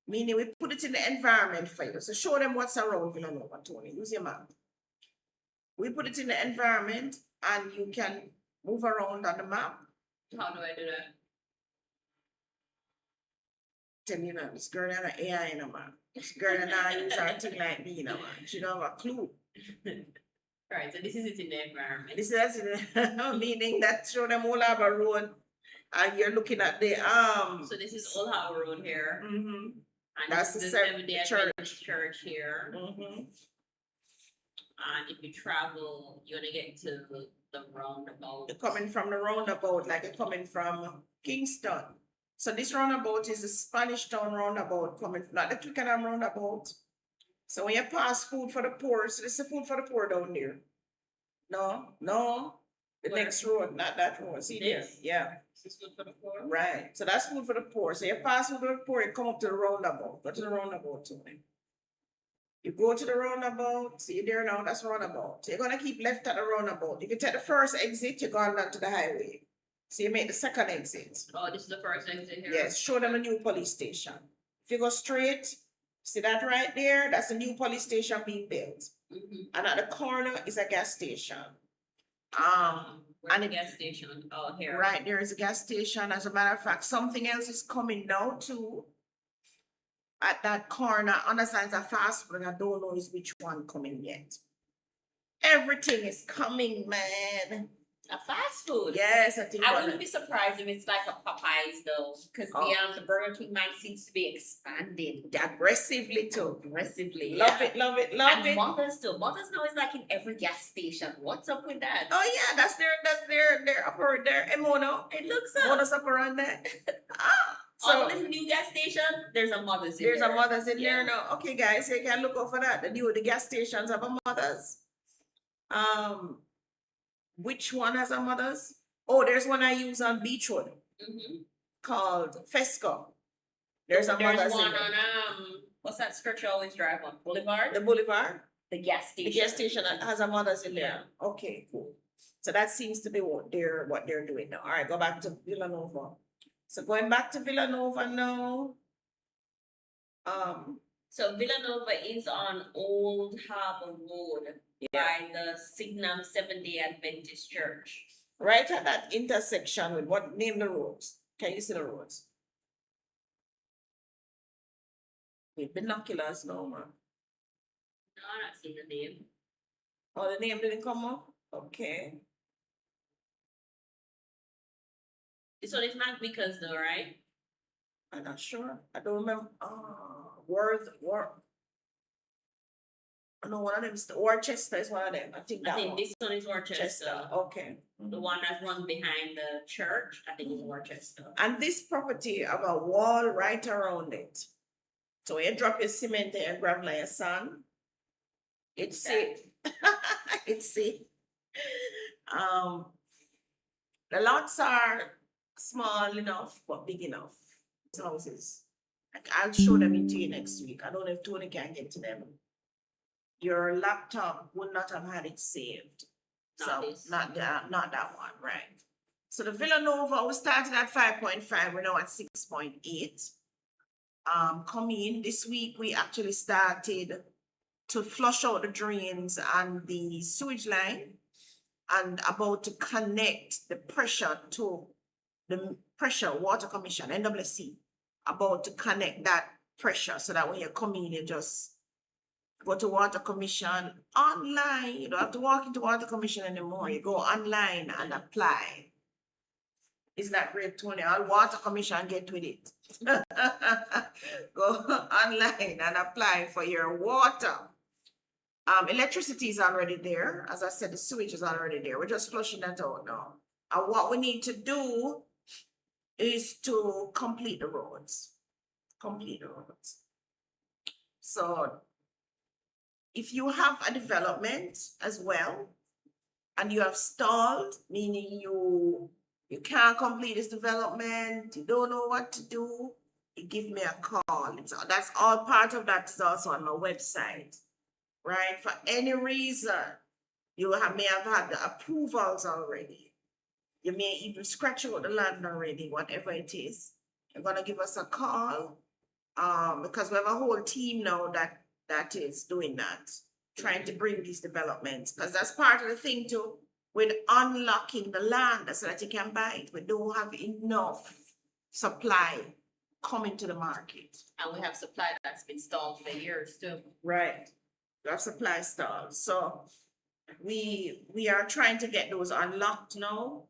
meaning we put it in the environment for you. So show them what's around Villanova, Tony. Use your map. We put it in the environment and you can move around on the map. How do I do that? Tell you know, this girl and AI in a man. This girl and I use her thing like me in a man. She don't have a clue. Right, so this is it in the environment. This is meaning that show them all have a road and you're looking at the So this is Old Harbor Road here, Mm-hmm. and That's this is the the Seventh-day church. Adventist church here. Mm-hmm. And if you travel, you're gonna get to the roundabout. You're coming from the roundabout, like you're coming from Kingston. So this roundabout is the Spanish Town roundabout coming, not the Twickenham roundabout. So when you pass Food for the Poor, so this is Food for the Poor down there. No, the Where? next road, not that road. See there? This? Yeah, This is good for the poor. right. So that's Food for the Poor. So you pass Food for the Poor, you come up to the roundabout. Go to the roundabout to me. You go to the roundabout, see there now, that's roundabout. So you're gonna keep left at the roundabout. If you take the first exit, you're going down to the highway. So you make the second exit. Oh, this is the first exit here. Yes, show them a new police station. If you go straight, see that right there? That's a new police station being built. Mhm. And at the corner is a gas station. Where's and the it- gas station? Oh, here. Right, there is a gas station. As a matter of fact, something else is coming now too. At that corner, understands a fast food, and I don't know is which one coming yet. Everything is coming, man. A fast food. Yes, I think I one- wouldn't be surprised if it's like a Popeyes though, because Oh. the Burger King man seems to be expanding aggressively too. aggressively. Love yeah. it, love it, love And it. Mothers too. Mothers now is like in every gas station. What's up with that? Oh yeah, that's their MO. It looks Modus operandi. Ah, All so this new gas station, there's a Mothers in there's a there. mothers in there Yeah. now. Okay, guys, you can look out for that. The gas stations have a mothers. Which one has a mothers? Oh, there's one I use on Beach Road Mhm. called Fesco. There's a mothers There's in one there. on what's that stretch you always drive on? Boulevard? The Boulevard. The gas The station. gas station has a mothers in there. Okay, cool. So that seems to be what they're doing now. All right, go back to Villanova. So going back to Villanova now. So Villanova is on Old Harbor Road by the Signum Seventh-day Adventist Church. Right at that intersection with what name the roads? Can you see the roads? With binoculars now, man. No, I'm not seeing the name. Oh, the name didn't come up? Okay. This one is not because though, right? I'm not sure. I don't remember. Worth. No, one of them is Worcester is one of them. I think I that think one. this one is Worcester. Chester. Okay. The one that runs behind the church, I think is Worcester. And this property have a wall right around it. So when you drop your cement and gravel and your sand, it's safe. It's safe. The lots are small enough but big enough. These houses. I'll show them to you next week. I don't know if Tony can get to them. Your laptop would not have had it saved. Not So this. not that one, right? So the Villanova, we started at 5.5, we're now at 6.8. Coming in this week, we actually started to flush out the drains and the sewage line and about to connect the pressure to the pressure water commission, NWC, about to connect that pressure so that when you come in, you just go to water commission online. You don't have to walk into water commission anymore. You go online and apply. Isn't that great, Tony? I'll water commission and get with it. Go online and apply for your water. Electricity is already there. As I said, the sewage is already there. We're just flushing that out now. And what we need to do is to complete the roads. Complete the roads. So if you have a development as well, and you have stalled, meaning you can't complete this development, you don't know what to do, you give me a call. That's all part of that is also on my website, right? For any reason, may have had the approvals already. You may even scratch out the land already, whatever it is. You're gonna give us a call, because we have a whole team now that is doing that, trying to bring these developments, because that's part of the thing too, with unlocking the land so that you can buy it. We don't have enough supply coming to the market. And we have supply that's been stalled for years too. Right. We have supply stalls. So we are trying to get those unlocked now.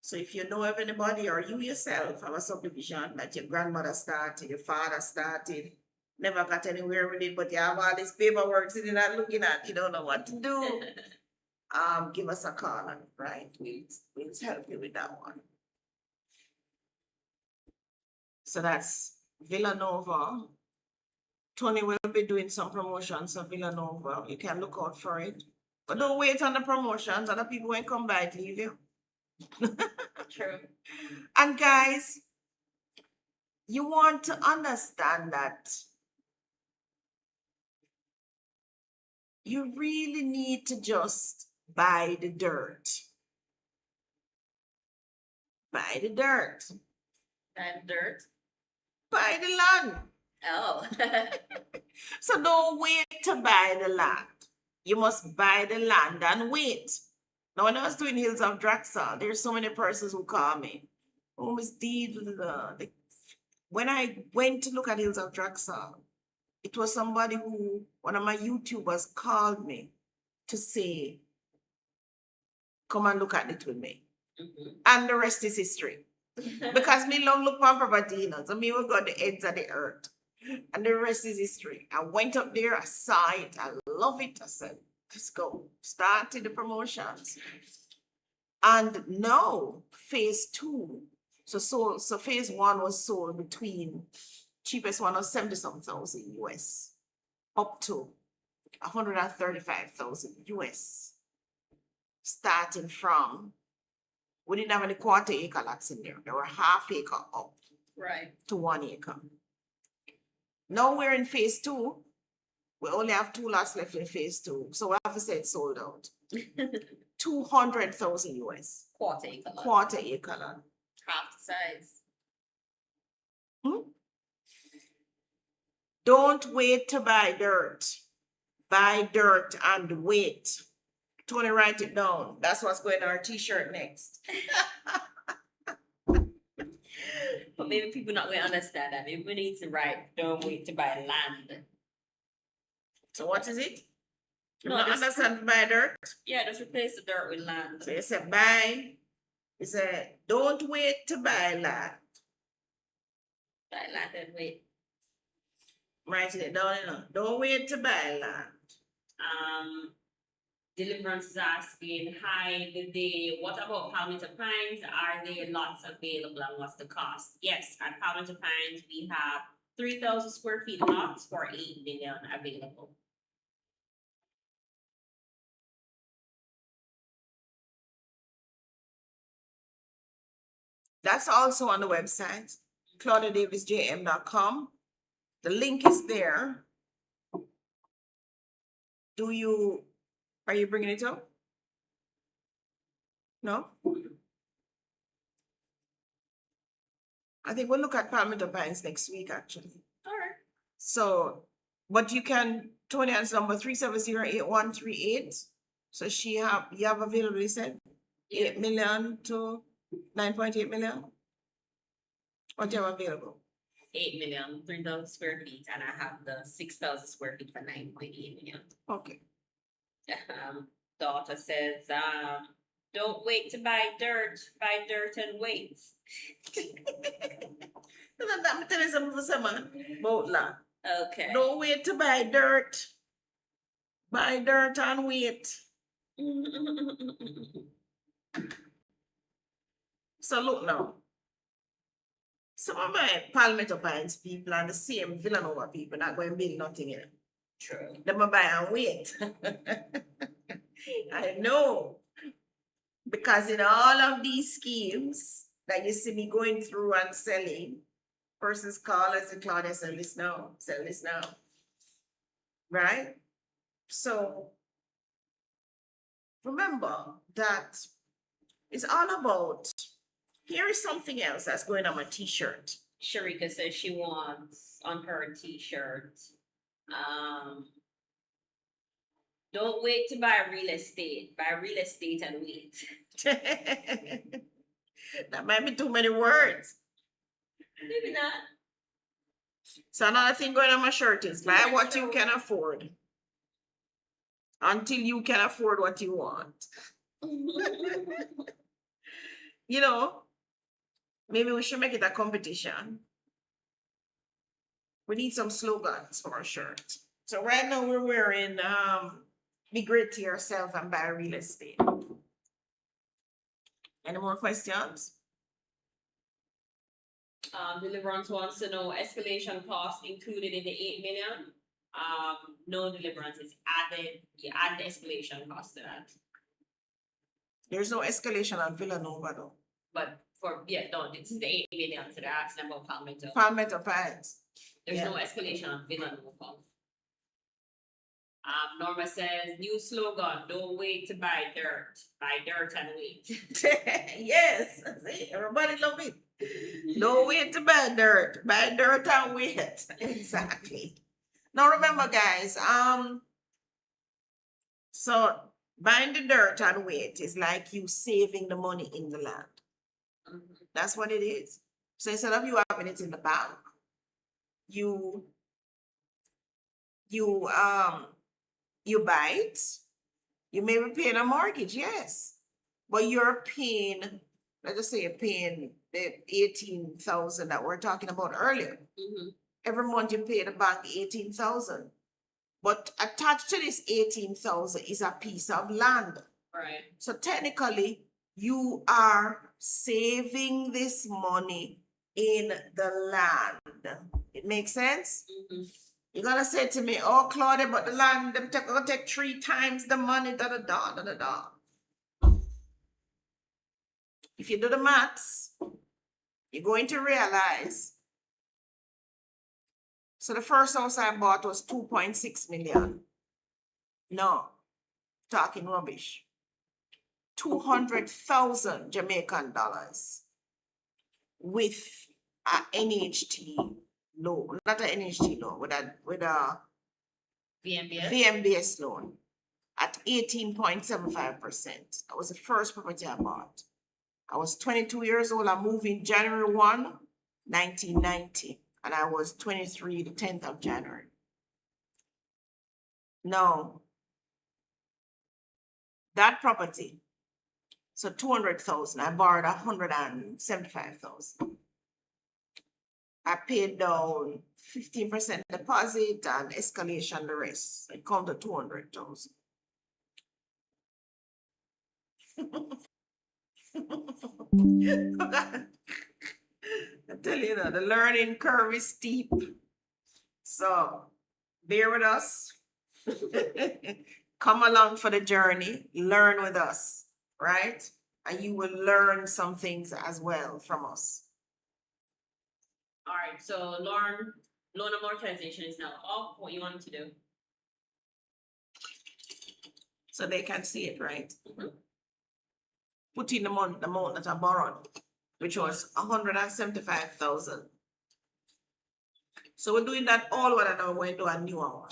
So if you know of anybody or you yourself have a subdivision that your grandmother started, your father started, never got anywhere with it, but you have all this paperwork sitting and looking at, you don't know what to do, give us a call, right? We'll help you with that one. So that's Villanova. Tony will be doing some promotions of Villanova. You can look out for it. But don't wait on the promotions. Other people won't come by to leave you. True. And guys, you want to understand that you really need to just buy the dirt. Buy the dirt. And dirt. Buy the land. Oh. So don't wait to buy the land. You must buy the land and wait. Now, when I was doing Hills of Draxal, there's so many persons who call me. Oh, Miss D, when I went to look at Hills of Draxal, it was somebody who, one of my YouTubers called me to say, come and look at it with me. Mhm. And the rest is history. Because me love look for property, you know, so me will got the ends of the earth. And the rest is history. I went up there, I saw it, I love it. I said, let's go. Started the promotions. And now, phase 2. So phase 1 was sold between, cheapest one was 70-something thousand US, up to 135,000 US. Starting from, we didn't have any quarter acre lots in there. There were half acre up Right. to 1 acre. Now we're in phase 2. We only have 2 lots left in phase 2. So we have to say it's sold out. 200,000 US. Quarter acre lot. Quarter acre land. Half the size. Don't wait to buy dirt. Buy dirt and wait. Tony, write it down. That's what's going on our t-shirt next. But maybe people not going to understand that. Maybe we need to write, don't wait to buy land. So what is it? You No, don't just- understand buy dirt? Yeah, just replace the dirt with land. So you say buy. You say don't wait to buy land. Buy land and wait. Writing it down, you know. Don't wait to buy land. Deliverance is asking, hi, good day. What about Palmetto Pines? Are there lots available and what's the cost? Yes, at Palmetto Pines, we have 3,000 square feet lots for 8 million available. That's also on the website, claudiadavisjm.com. The link is there. Are you bringing it up? No? I think we'll look at Palmetto Pines next week, actually. All right. So, but you can, Tony has number 370-8138. So you have available, you said, 8 million to 9.8 million? What do you have available? 8 million, 3,000 square feet, and I have the 6,000 square feet for 9.8 million. Okay. Daughter says, don't wait to buy dirt and wait. Let me tell you something for someone about land. Okay. Don't wait to buy dirt. Buy dirt and wait. So look now. Some of my Palmetto Pines people are the same Villanova people that go and build nothing in. True. Them a buy and wait. I know. Because in all of these schemes that you see me going through and selling, persons call us and Claudia, sell this now, sell this now. Right? So remember that it's all about, here is something else that's going on my t-shirt. Sharika says she wants on her t-shirt, don't wait to buy real estate. Buy real estate and wait. That might be too many words. Maybe not. So another thing going on my shirt is buy what you can afford until you can afford what you want. You know, maybe we should make it a competition. We need some slogans for our shirt. So right now we're wearing be great to yourself and buy real estate. Any more questions? Deliverance wants to know escalation cost included in the 8 million. No, Deliverance is added. You add the escalation cost to that. There's no escalation on Villanova though. But no, this is the 8 million. So they're asking about Palmetto. Palmetto Pines. There's Yeah. no escalation on Villanova. Norma says, new slogan, don't wait to buy dirt. Buy dirt and wait. Yes, see, everybody love it. Don't wait to buy dirt and wait. Exactly. Now remember, guys, so buying the dirt and wait is like you saving the money in the land. Mhm. That's what it is. So instead of you having it in the bank, you buy it. You may be paying a mortgage, yes, but you're paying. Let's just say you're paying the 18,000 that we're talking about earlier. Mhm. Every month you pay the bank 18,000, but attached to this 18,000 is a piece of land. Right. So technically, you are saving this money in the land. It makes sense? Mhm. You're gonna say to me, oh Claudia, but the land them gonna take 3 times the money, da da da da da da. If you do the maths, you're going to realize. So the first house I bought was 2.6 million. No, talking rubbish. 200,000 Jamaican dollars with a NHT loan, not an NHT loan, with a VMBS. VMBS loan at 18.75%. That was the first property I bought. I was 22 years old. I moved in January 1, 1990, and I was 23 the 10th of January. No, that property, so 200,000, I borrowed 175,000. I paid down 15% deposit and escalation the rest. It come to 200,000. I tell you that the learning curve is steep. So bear with us. Come along for the journey, learn with us, right? And you will learn some things as well from us. All right, so loan amortization is now off. What you want to do? So they can see it, right? Mhm. Put in the amount that I borrowed, which was 175,000. So we're doing that all what I know we're going to do a new one.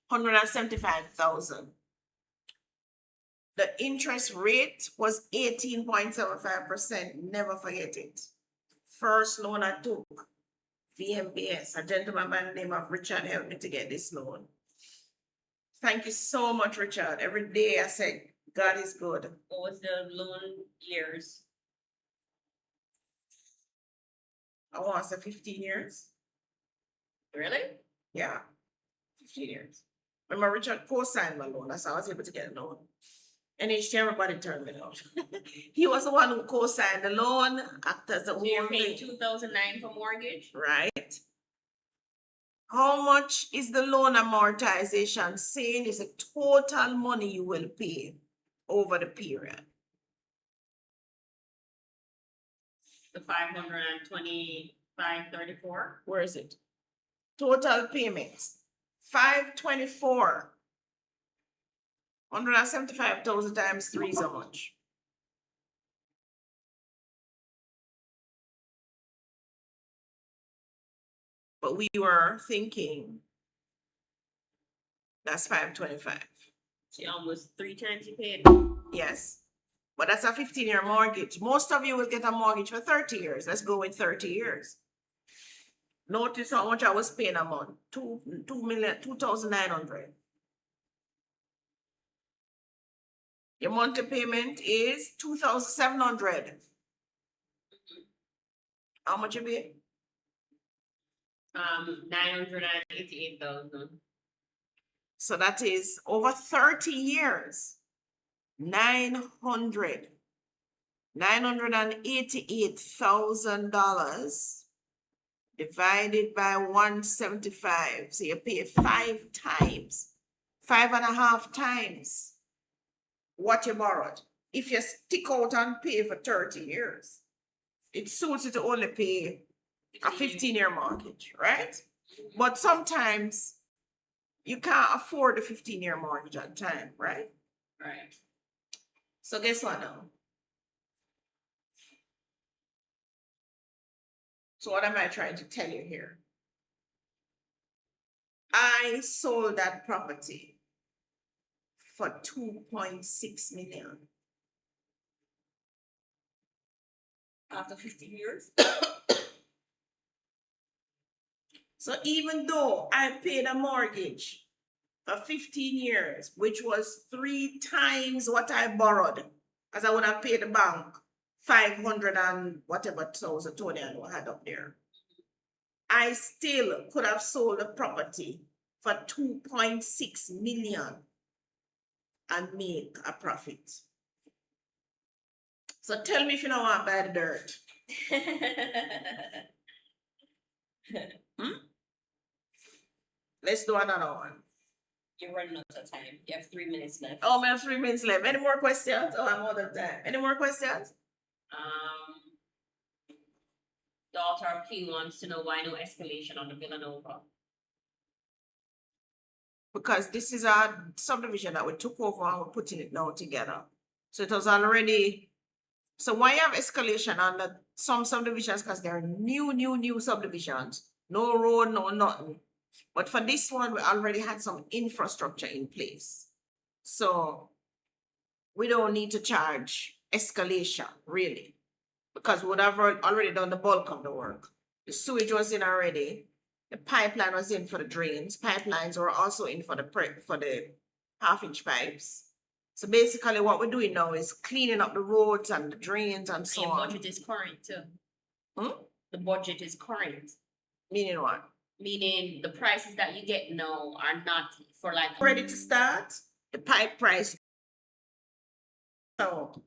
175,000. The interest rate was 18.75%. Never forget it. First loan I took, VMBS. A gentleman by the name of Richard helped me to get this loan. Thank you so much, Richard. Every day I said, God is good. What was the loan years? I want to say 15 years. Really? Yeah, 15 years. Remember, Richard co-signed my loan. That's how I was able to get a loan. And everybody turned me down. He was the one who co-signed the loan, acted as the So you're whole paying thing, 2009 for mortgage? right? How much is the loan amortization saying is the total money you will pay over the period? The 525.34? Where is it? Total payments, 524. 175,000 times 3 is how much? But we were thinking that's 525. So almost 3 times you paid. Yes. But that's a 15-year mortgage. Most of you will get a mortgage for 30 years. Let's go with 30 years. Notice how much I was paying a month. 2,900. Your monthly payment is 2,700. How much you pay? 988,000. So that is over 30 years. $988,000 divided by 175. So you pay 5 times, 5.5 times what you borrowed. If you stick out and pay for 30 years, it suits you to only pay a 15-year mortgage, right? But sometimes you can't afford a 15-year mortgage at time, right? Right. So guess what now? So what am I trying to tell you here? I sold that property for 2.6 million. After 15 years? So even though I paid a mortgage for 15 years, which was 3 times what I borrowed, because I would have paid the bank 500 and whatever thousand Tony and had up there, I still could have sold the property for 2.6 million and make a profit. So tell me if you don't want to buy the dirt. Let's do another one. You're running out of time. You have 3 minutes left. Oh, we have 3 minutes left. Any more questions? Oh, I'm out of time. Any more questions? Daughter P wants to know why no escalation on the Villanova. Because this is a subdivision that we took over and we're putting it now together. So it was already, so why you have escalation on some subdivisions? Because they're new subdivisions. No road, no nothing. But for this one, we already had some infrastructure in place. So we don't need to charge escalation, really, because we would have already done the bulk of the work. The sewage was in already. The pipeline was in for the drains. Pipelines were also in for the half-inch pipes. So basically what we're doing now is cleaning up the roads and the drains and so Your on. budget is current too. Hmm? The budget is current. Meaning what? Meaning the prices that you get now are not for like Ready to start? The pipe price. So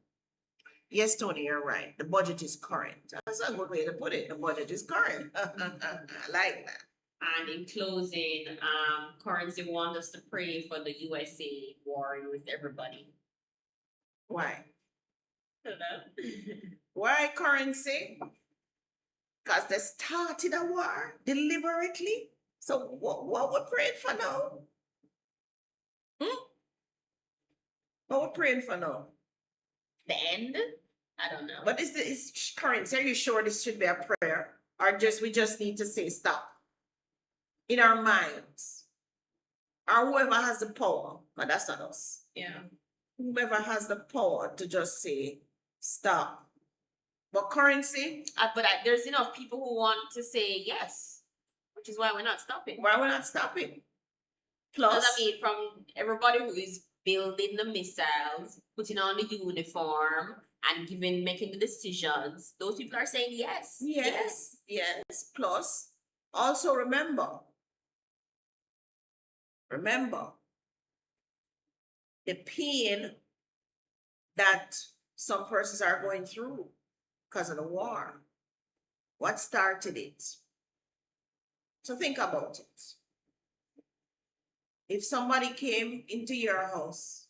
yes, Tony, you're right. The budget is current. That's a good way to put it. The budget is current. I like that. And in closing, currency want us to pray for the USA warring with everybody. Why? Hello? Why currency? Because they started a war deliberately. So what we're praying for now? What we're praying for now? The end? I don't know. But is currency? Are you sure this should be a prayer? Or we just need to say stop? In our minds. Or whoever has the power, but that's not us. Yeah. Whoever has the power to just say stop. But currency, But there's enough people who want to say yes, which is why we're not stopping. why we're not stopping? Because Plus, I mean, from everybody who is building the missiles, putting on the uniform, and making the decisions, those people are saying yes. yes. Plus, also remember, the pain that some persons are going through because of the war. What started it? So think about it. If somebody came into your house,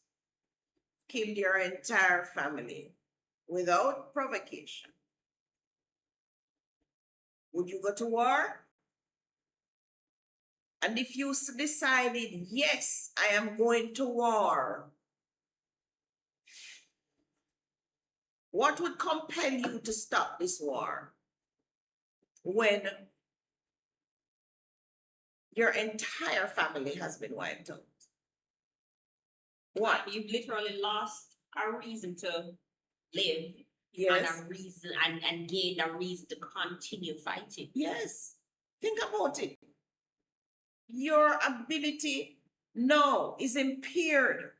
killed your entire family without provocation, would you go to war? And if you decided, yes, I am going to war, what would compel you to stop this war when your entire family has been wiped out? What? You've literally lost a reason to live Yes. and a reason and gain a reason to continue fighting. Yes. Think about it. Your ability now is impaired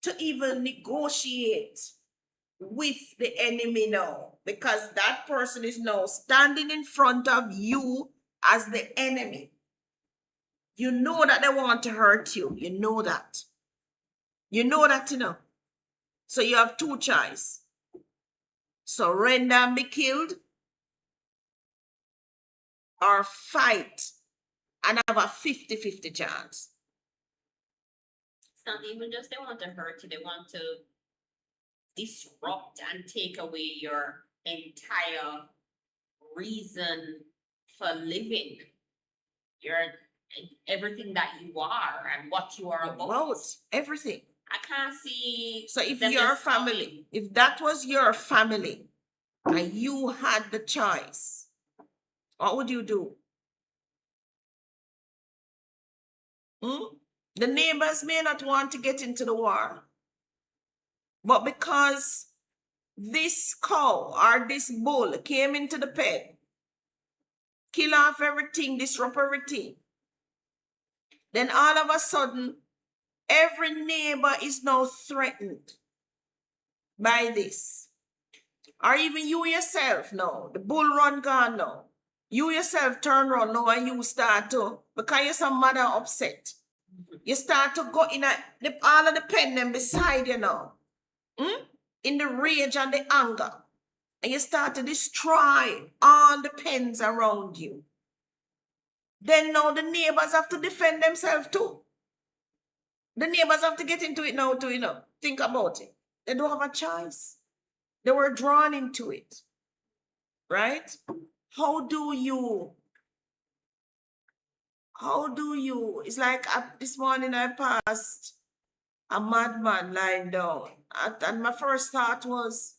to even negotiate with the enemy now, because that person is now standing in front of you as the enemy. You know that they want to hurt you. You know that. You know that, you know. So you have two choices. Surrender and be killed, or fight and have a 50-50 chance. It's not even just they want to hurt you, they want to disrupt and take away your entire reason for living. Your everything that you are and what you are about. Everything. I can't see. So if them your just family, coming. if that was your family and you had the choice, what would you do? The neighbors may not want to get into the war, but because this cow or this bull came into the pen, kill off everything, disrupt everything, then all of a sudden, every neighbor is now threatened by this. Or even you yourself now, the bull run gone now. You yourself turn around now and you start to, because you're some mother upset, you start to go in all of the pen them beside you now. In the rage and the anger. And you start to destroy all the pens around you. Then now the neighbors have to defend themselves too. The neighbors have to get into it now too, you know. Think about it. They don't have a choice. They were drawn into it. Right? How do you? It's like this morning I passed a madman lying down. And my first thought was,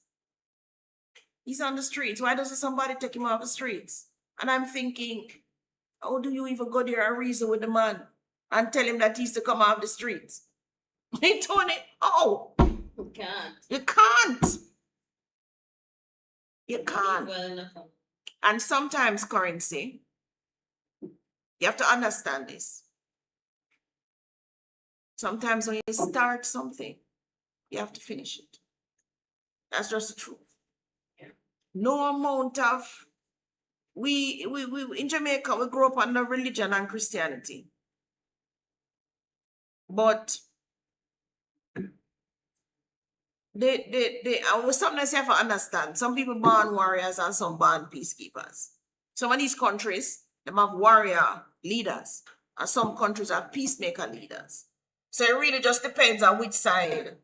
he's on the streets. Why doesn't somebody take him off the streets? And I'm thinking, how do you even go there and reason with the man and tell him that he's to come off the streets? Hey, Tony, You can't. You can't. You Not can't. well enough. And sometimes, currency, you have to understand this. Sometimes when you start something, you have to finish it. That's just the truth. Yeah. No amount of, we in Jamaica, we grew up under religion and Christianity. But sometimes you have to understand, some people born warriors and some born peacekeepers. Some of these countries, they have warrior leaders, and some countries have peacemaker leaders. So it really just depends on which side.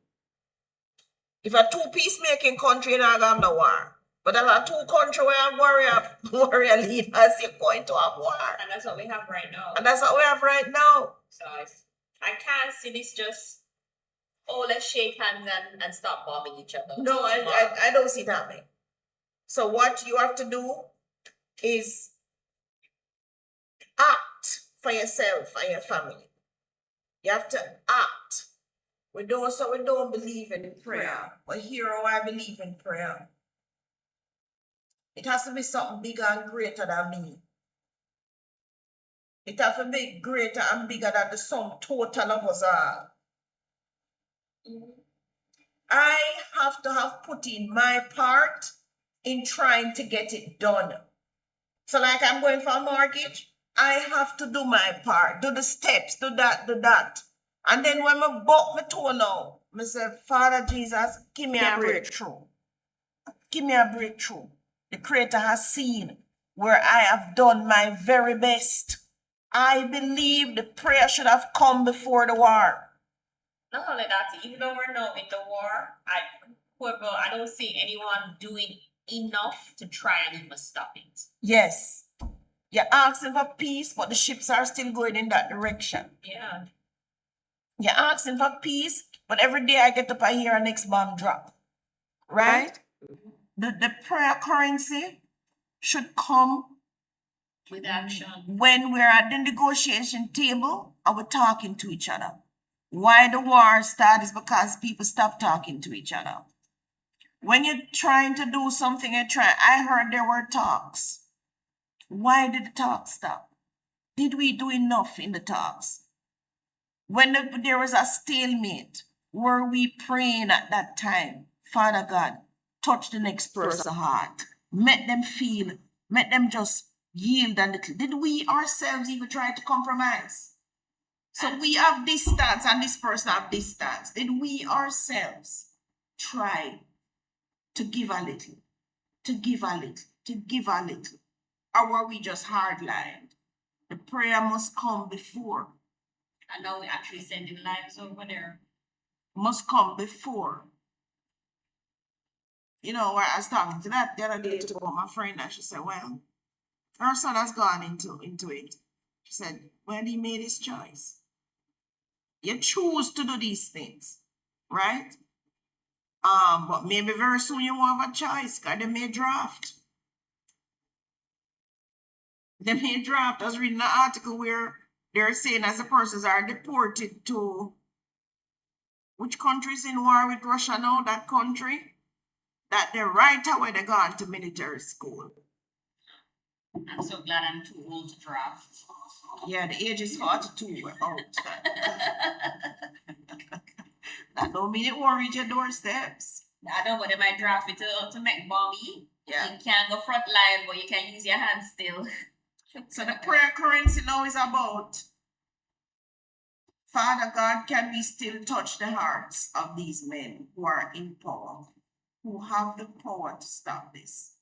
If a two peacemaking country, you're not going to have no war. But if a two country where have warrior leaders, you're going to have war. And that's what we have right now. And that's what we have right now. So I can't see this just, let's shake hands and stop bombing each other. No, I don't see that way. So what you have to do is act for yourself and your family. You have to act. We don't believe in prayer. But here I believe in prayer. It has to be something bigger and greater than me. It has to be greater and bigger than the sum total of us all. I have to have put in my part in trying to get it done. So like I'm going for a mortgage, I have to do my part, do the steps, do that. And then when I buck my toe now, I say, Father Jesus, give me a breakthrough. Give me a breakthrough. The Creator has seen where I have done my very best. I believe the prayer should have come before the war. Not only that, even though we're now in the war, I don't see anyone doing enough to try and even stop it. Yes. You're asking for peace, but the ships are still going in that direction. Yeah. You're asking for peace, but every day I get up, I hear a next bomb drop. Right? The prayer currency should come With action. when we're at the negotiation table and we're talking to each other. Why the war started is because people stop talking to each other. When you're trying to do something, I heard there were talks. Why did the talks stop? Did we do enough in the talks? When there was a stalemate, were we praying at that time? Father God, touch the next person's heart. Make them feel, make them just yield a little. Did we ourselves even try to compromise? So we have this stance and this person have this stance. Did we ourselves try to give a little, to give a little, to give a little? Or were we just hardlined? The prayer must come before. And now we're actually sending lives over there. Must come before. You know, where I was talking to that the other day to my friend, and she said, well, her son has gone into it. She said, well, he made his choice. You choose to do these things, right? But maybe very soon you won't have a choice, because they may draft. They may draft. I was reading an article where they're saying as the persons are deported to which country is in war with Russia now, that country, that they're right away they're gone to military school. I'm so glad I'm too old to draft. Yeah, the age is 42. We're out. That don't mean it won't reach your doorsteps. I know, but they might draft it to make mommy. Yeah. You can't go front line, but you can use your hands still. So the prayer currency now is about, Father God, can we still touch the hearts of these men who are in power, who have the power to stop this?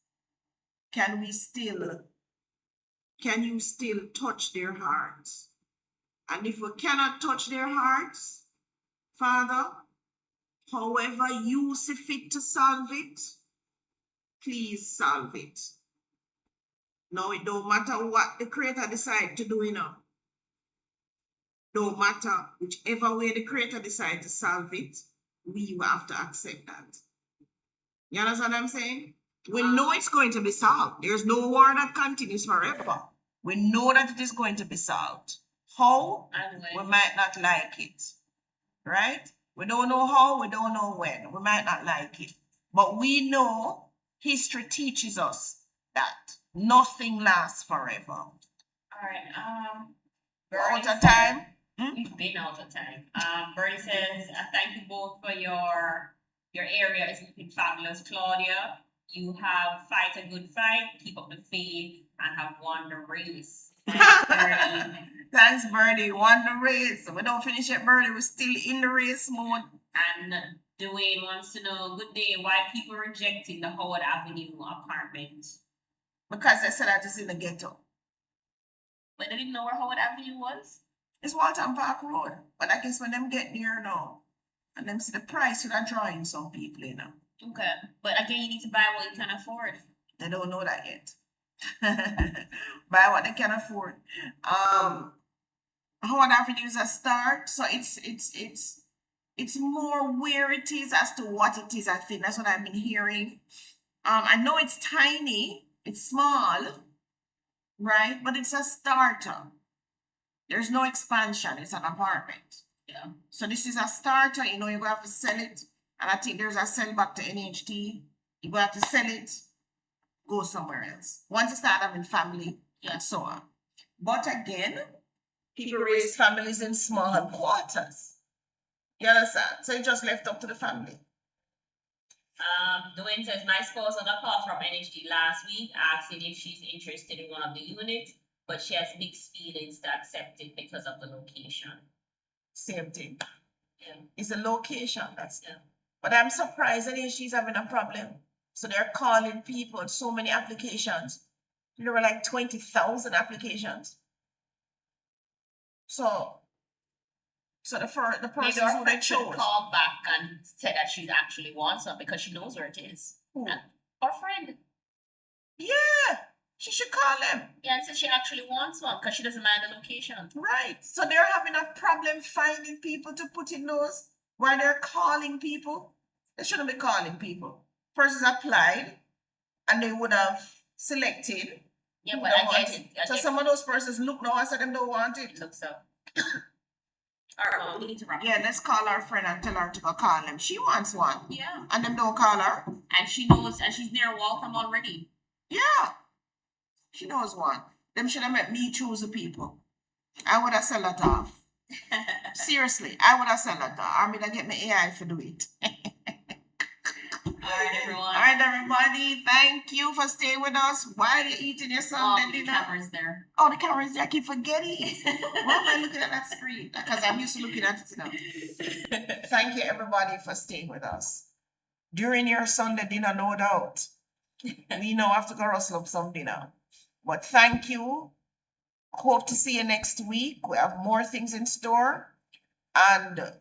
Can you still touch their hearts? And if we cannot touch their hearts, Father, however you see fit to solve it, please solve it. No, it don't matter what the Creator decide to do, you know. Don't matter whichever way the Creator decide to solve it, we will have to accept that. You understand what I'm saying? We know it's going to be solved. There's no war that continues forever. We know that it is going to be solved. How? We might not like it. Right? We don't know how, we don't know when. We might not like it. But we know history teaches us that nothing lasts forever. All right. We're out of time. We've been out of time. Bernie says, thank you both for your area is looking fabulous, Claudia. You have fight a good fight, keep up the faith, and have won the race. Thanks, Bernie. Thanks, Bernie. Won the race. We don't finish it, Bernie. We're still in the race mode. And Dwayne wants to know, good day, why people rejecting the Howard Avenue apartment? Because they said that it's in the ghetto. But they didn't know where Howard Avenue was? It's Walton Park Road. But I guess when them get near now, and them see the price, so they're drawing some people, you know. Okay. But again, you need to buy what you can afford. They don't know that yet. Buy what they can afford. Howard Avenue is a start, so it's more where it is as to what it is. I think that's what I've been hearing. I know it's tiny, it's small, right? But it's a starter. There's no expansion. It's an apartment. Yeah. So this is a starter. You know, you're gonna have to sell it, and I think there's a sell back to NHT. You're gonna have to sell it, go somewhere else. Once you start having family, and so on. But again, people raise families in smaller quarters. You understand? So it just left up to the family. Dwayne says, my spouse got a call from NHD last week asking if she's interested in one of the units, but she has mixed feelings to accept it because of the location. Same thing. It's a location, but I'm surprised that she's having a problem. So they're calling people, so many applications. There were like 20,000 applications. So the Maybe person our who they friend should chose. call back and say that she actually wants one because she knows where it is. Who? Our friend. Yeah, she should call them. Yeah, and say she actually wants one because she doesn't mind the location. Right. So they're having a problem finding people to put in those while they're calling people. They shouldn't be calling people. Persons applied and they would have selected. Yeah, who but they I want get it. it. So some of those persons look now and say them don't want it. Looks up. All right, we need to wrap. Yeah, let's call our friend and tell her to go call them. She wants one. Yeah. And them don't call her. And she knows, and she's near Waltham already. Yeah. She knows one. Them should have let me choose the people. I would have sell that off. Seriously, I would have sell that off. I mean, I get my AI to do it. All right, everyone. All right, everybody. Thank you for staying with us while you're eating your Sunday The dinner. camera's there. Oh, the camera is there. I keep forgetting. Why am I looking at that screen? Because I'm used to looking at it now. Thank you, everybody, for staying with us. During your Sunday dinner, no doubt. We now have to go rustle up some dinner. But thank you. Hope to see you next week. We have more things in store and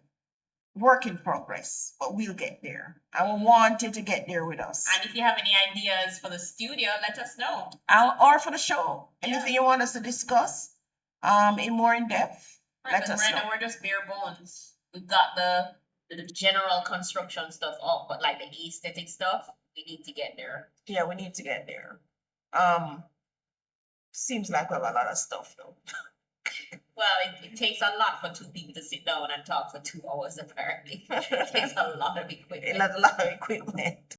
work in progress, but we'll get there. I want you to get there with us. And if you have any ideas for the studio, let us know. Or for the show. Anything you want us to discuss in more in depth, Right, let because us right know. now we're just bare bones. We've got the general construction stuff up, but like the aesthetic stuff, we need to get there. Yeah, we need to get there. Seems like we have a lot of stuff though. Well, it takes a lot for two people to sit down and talk for 2 hours, apparently. It takes a lot of equipment. A lot of equipment.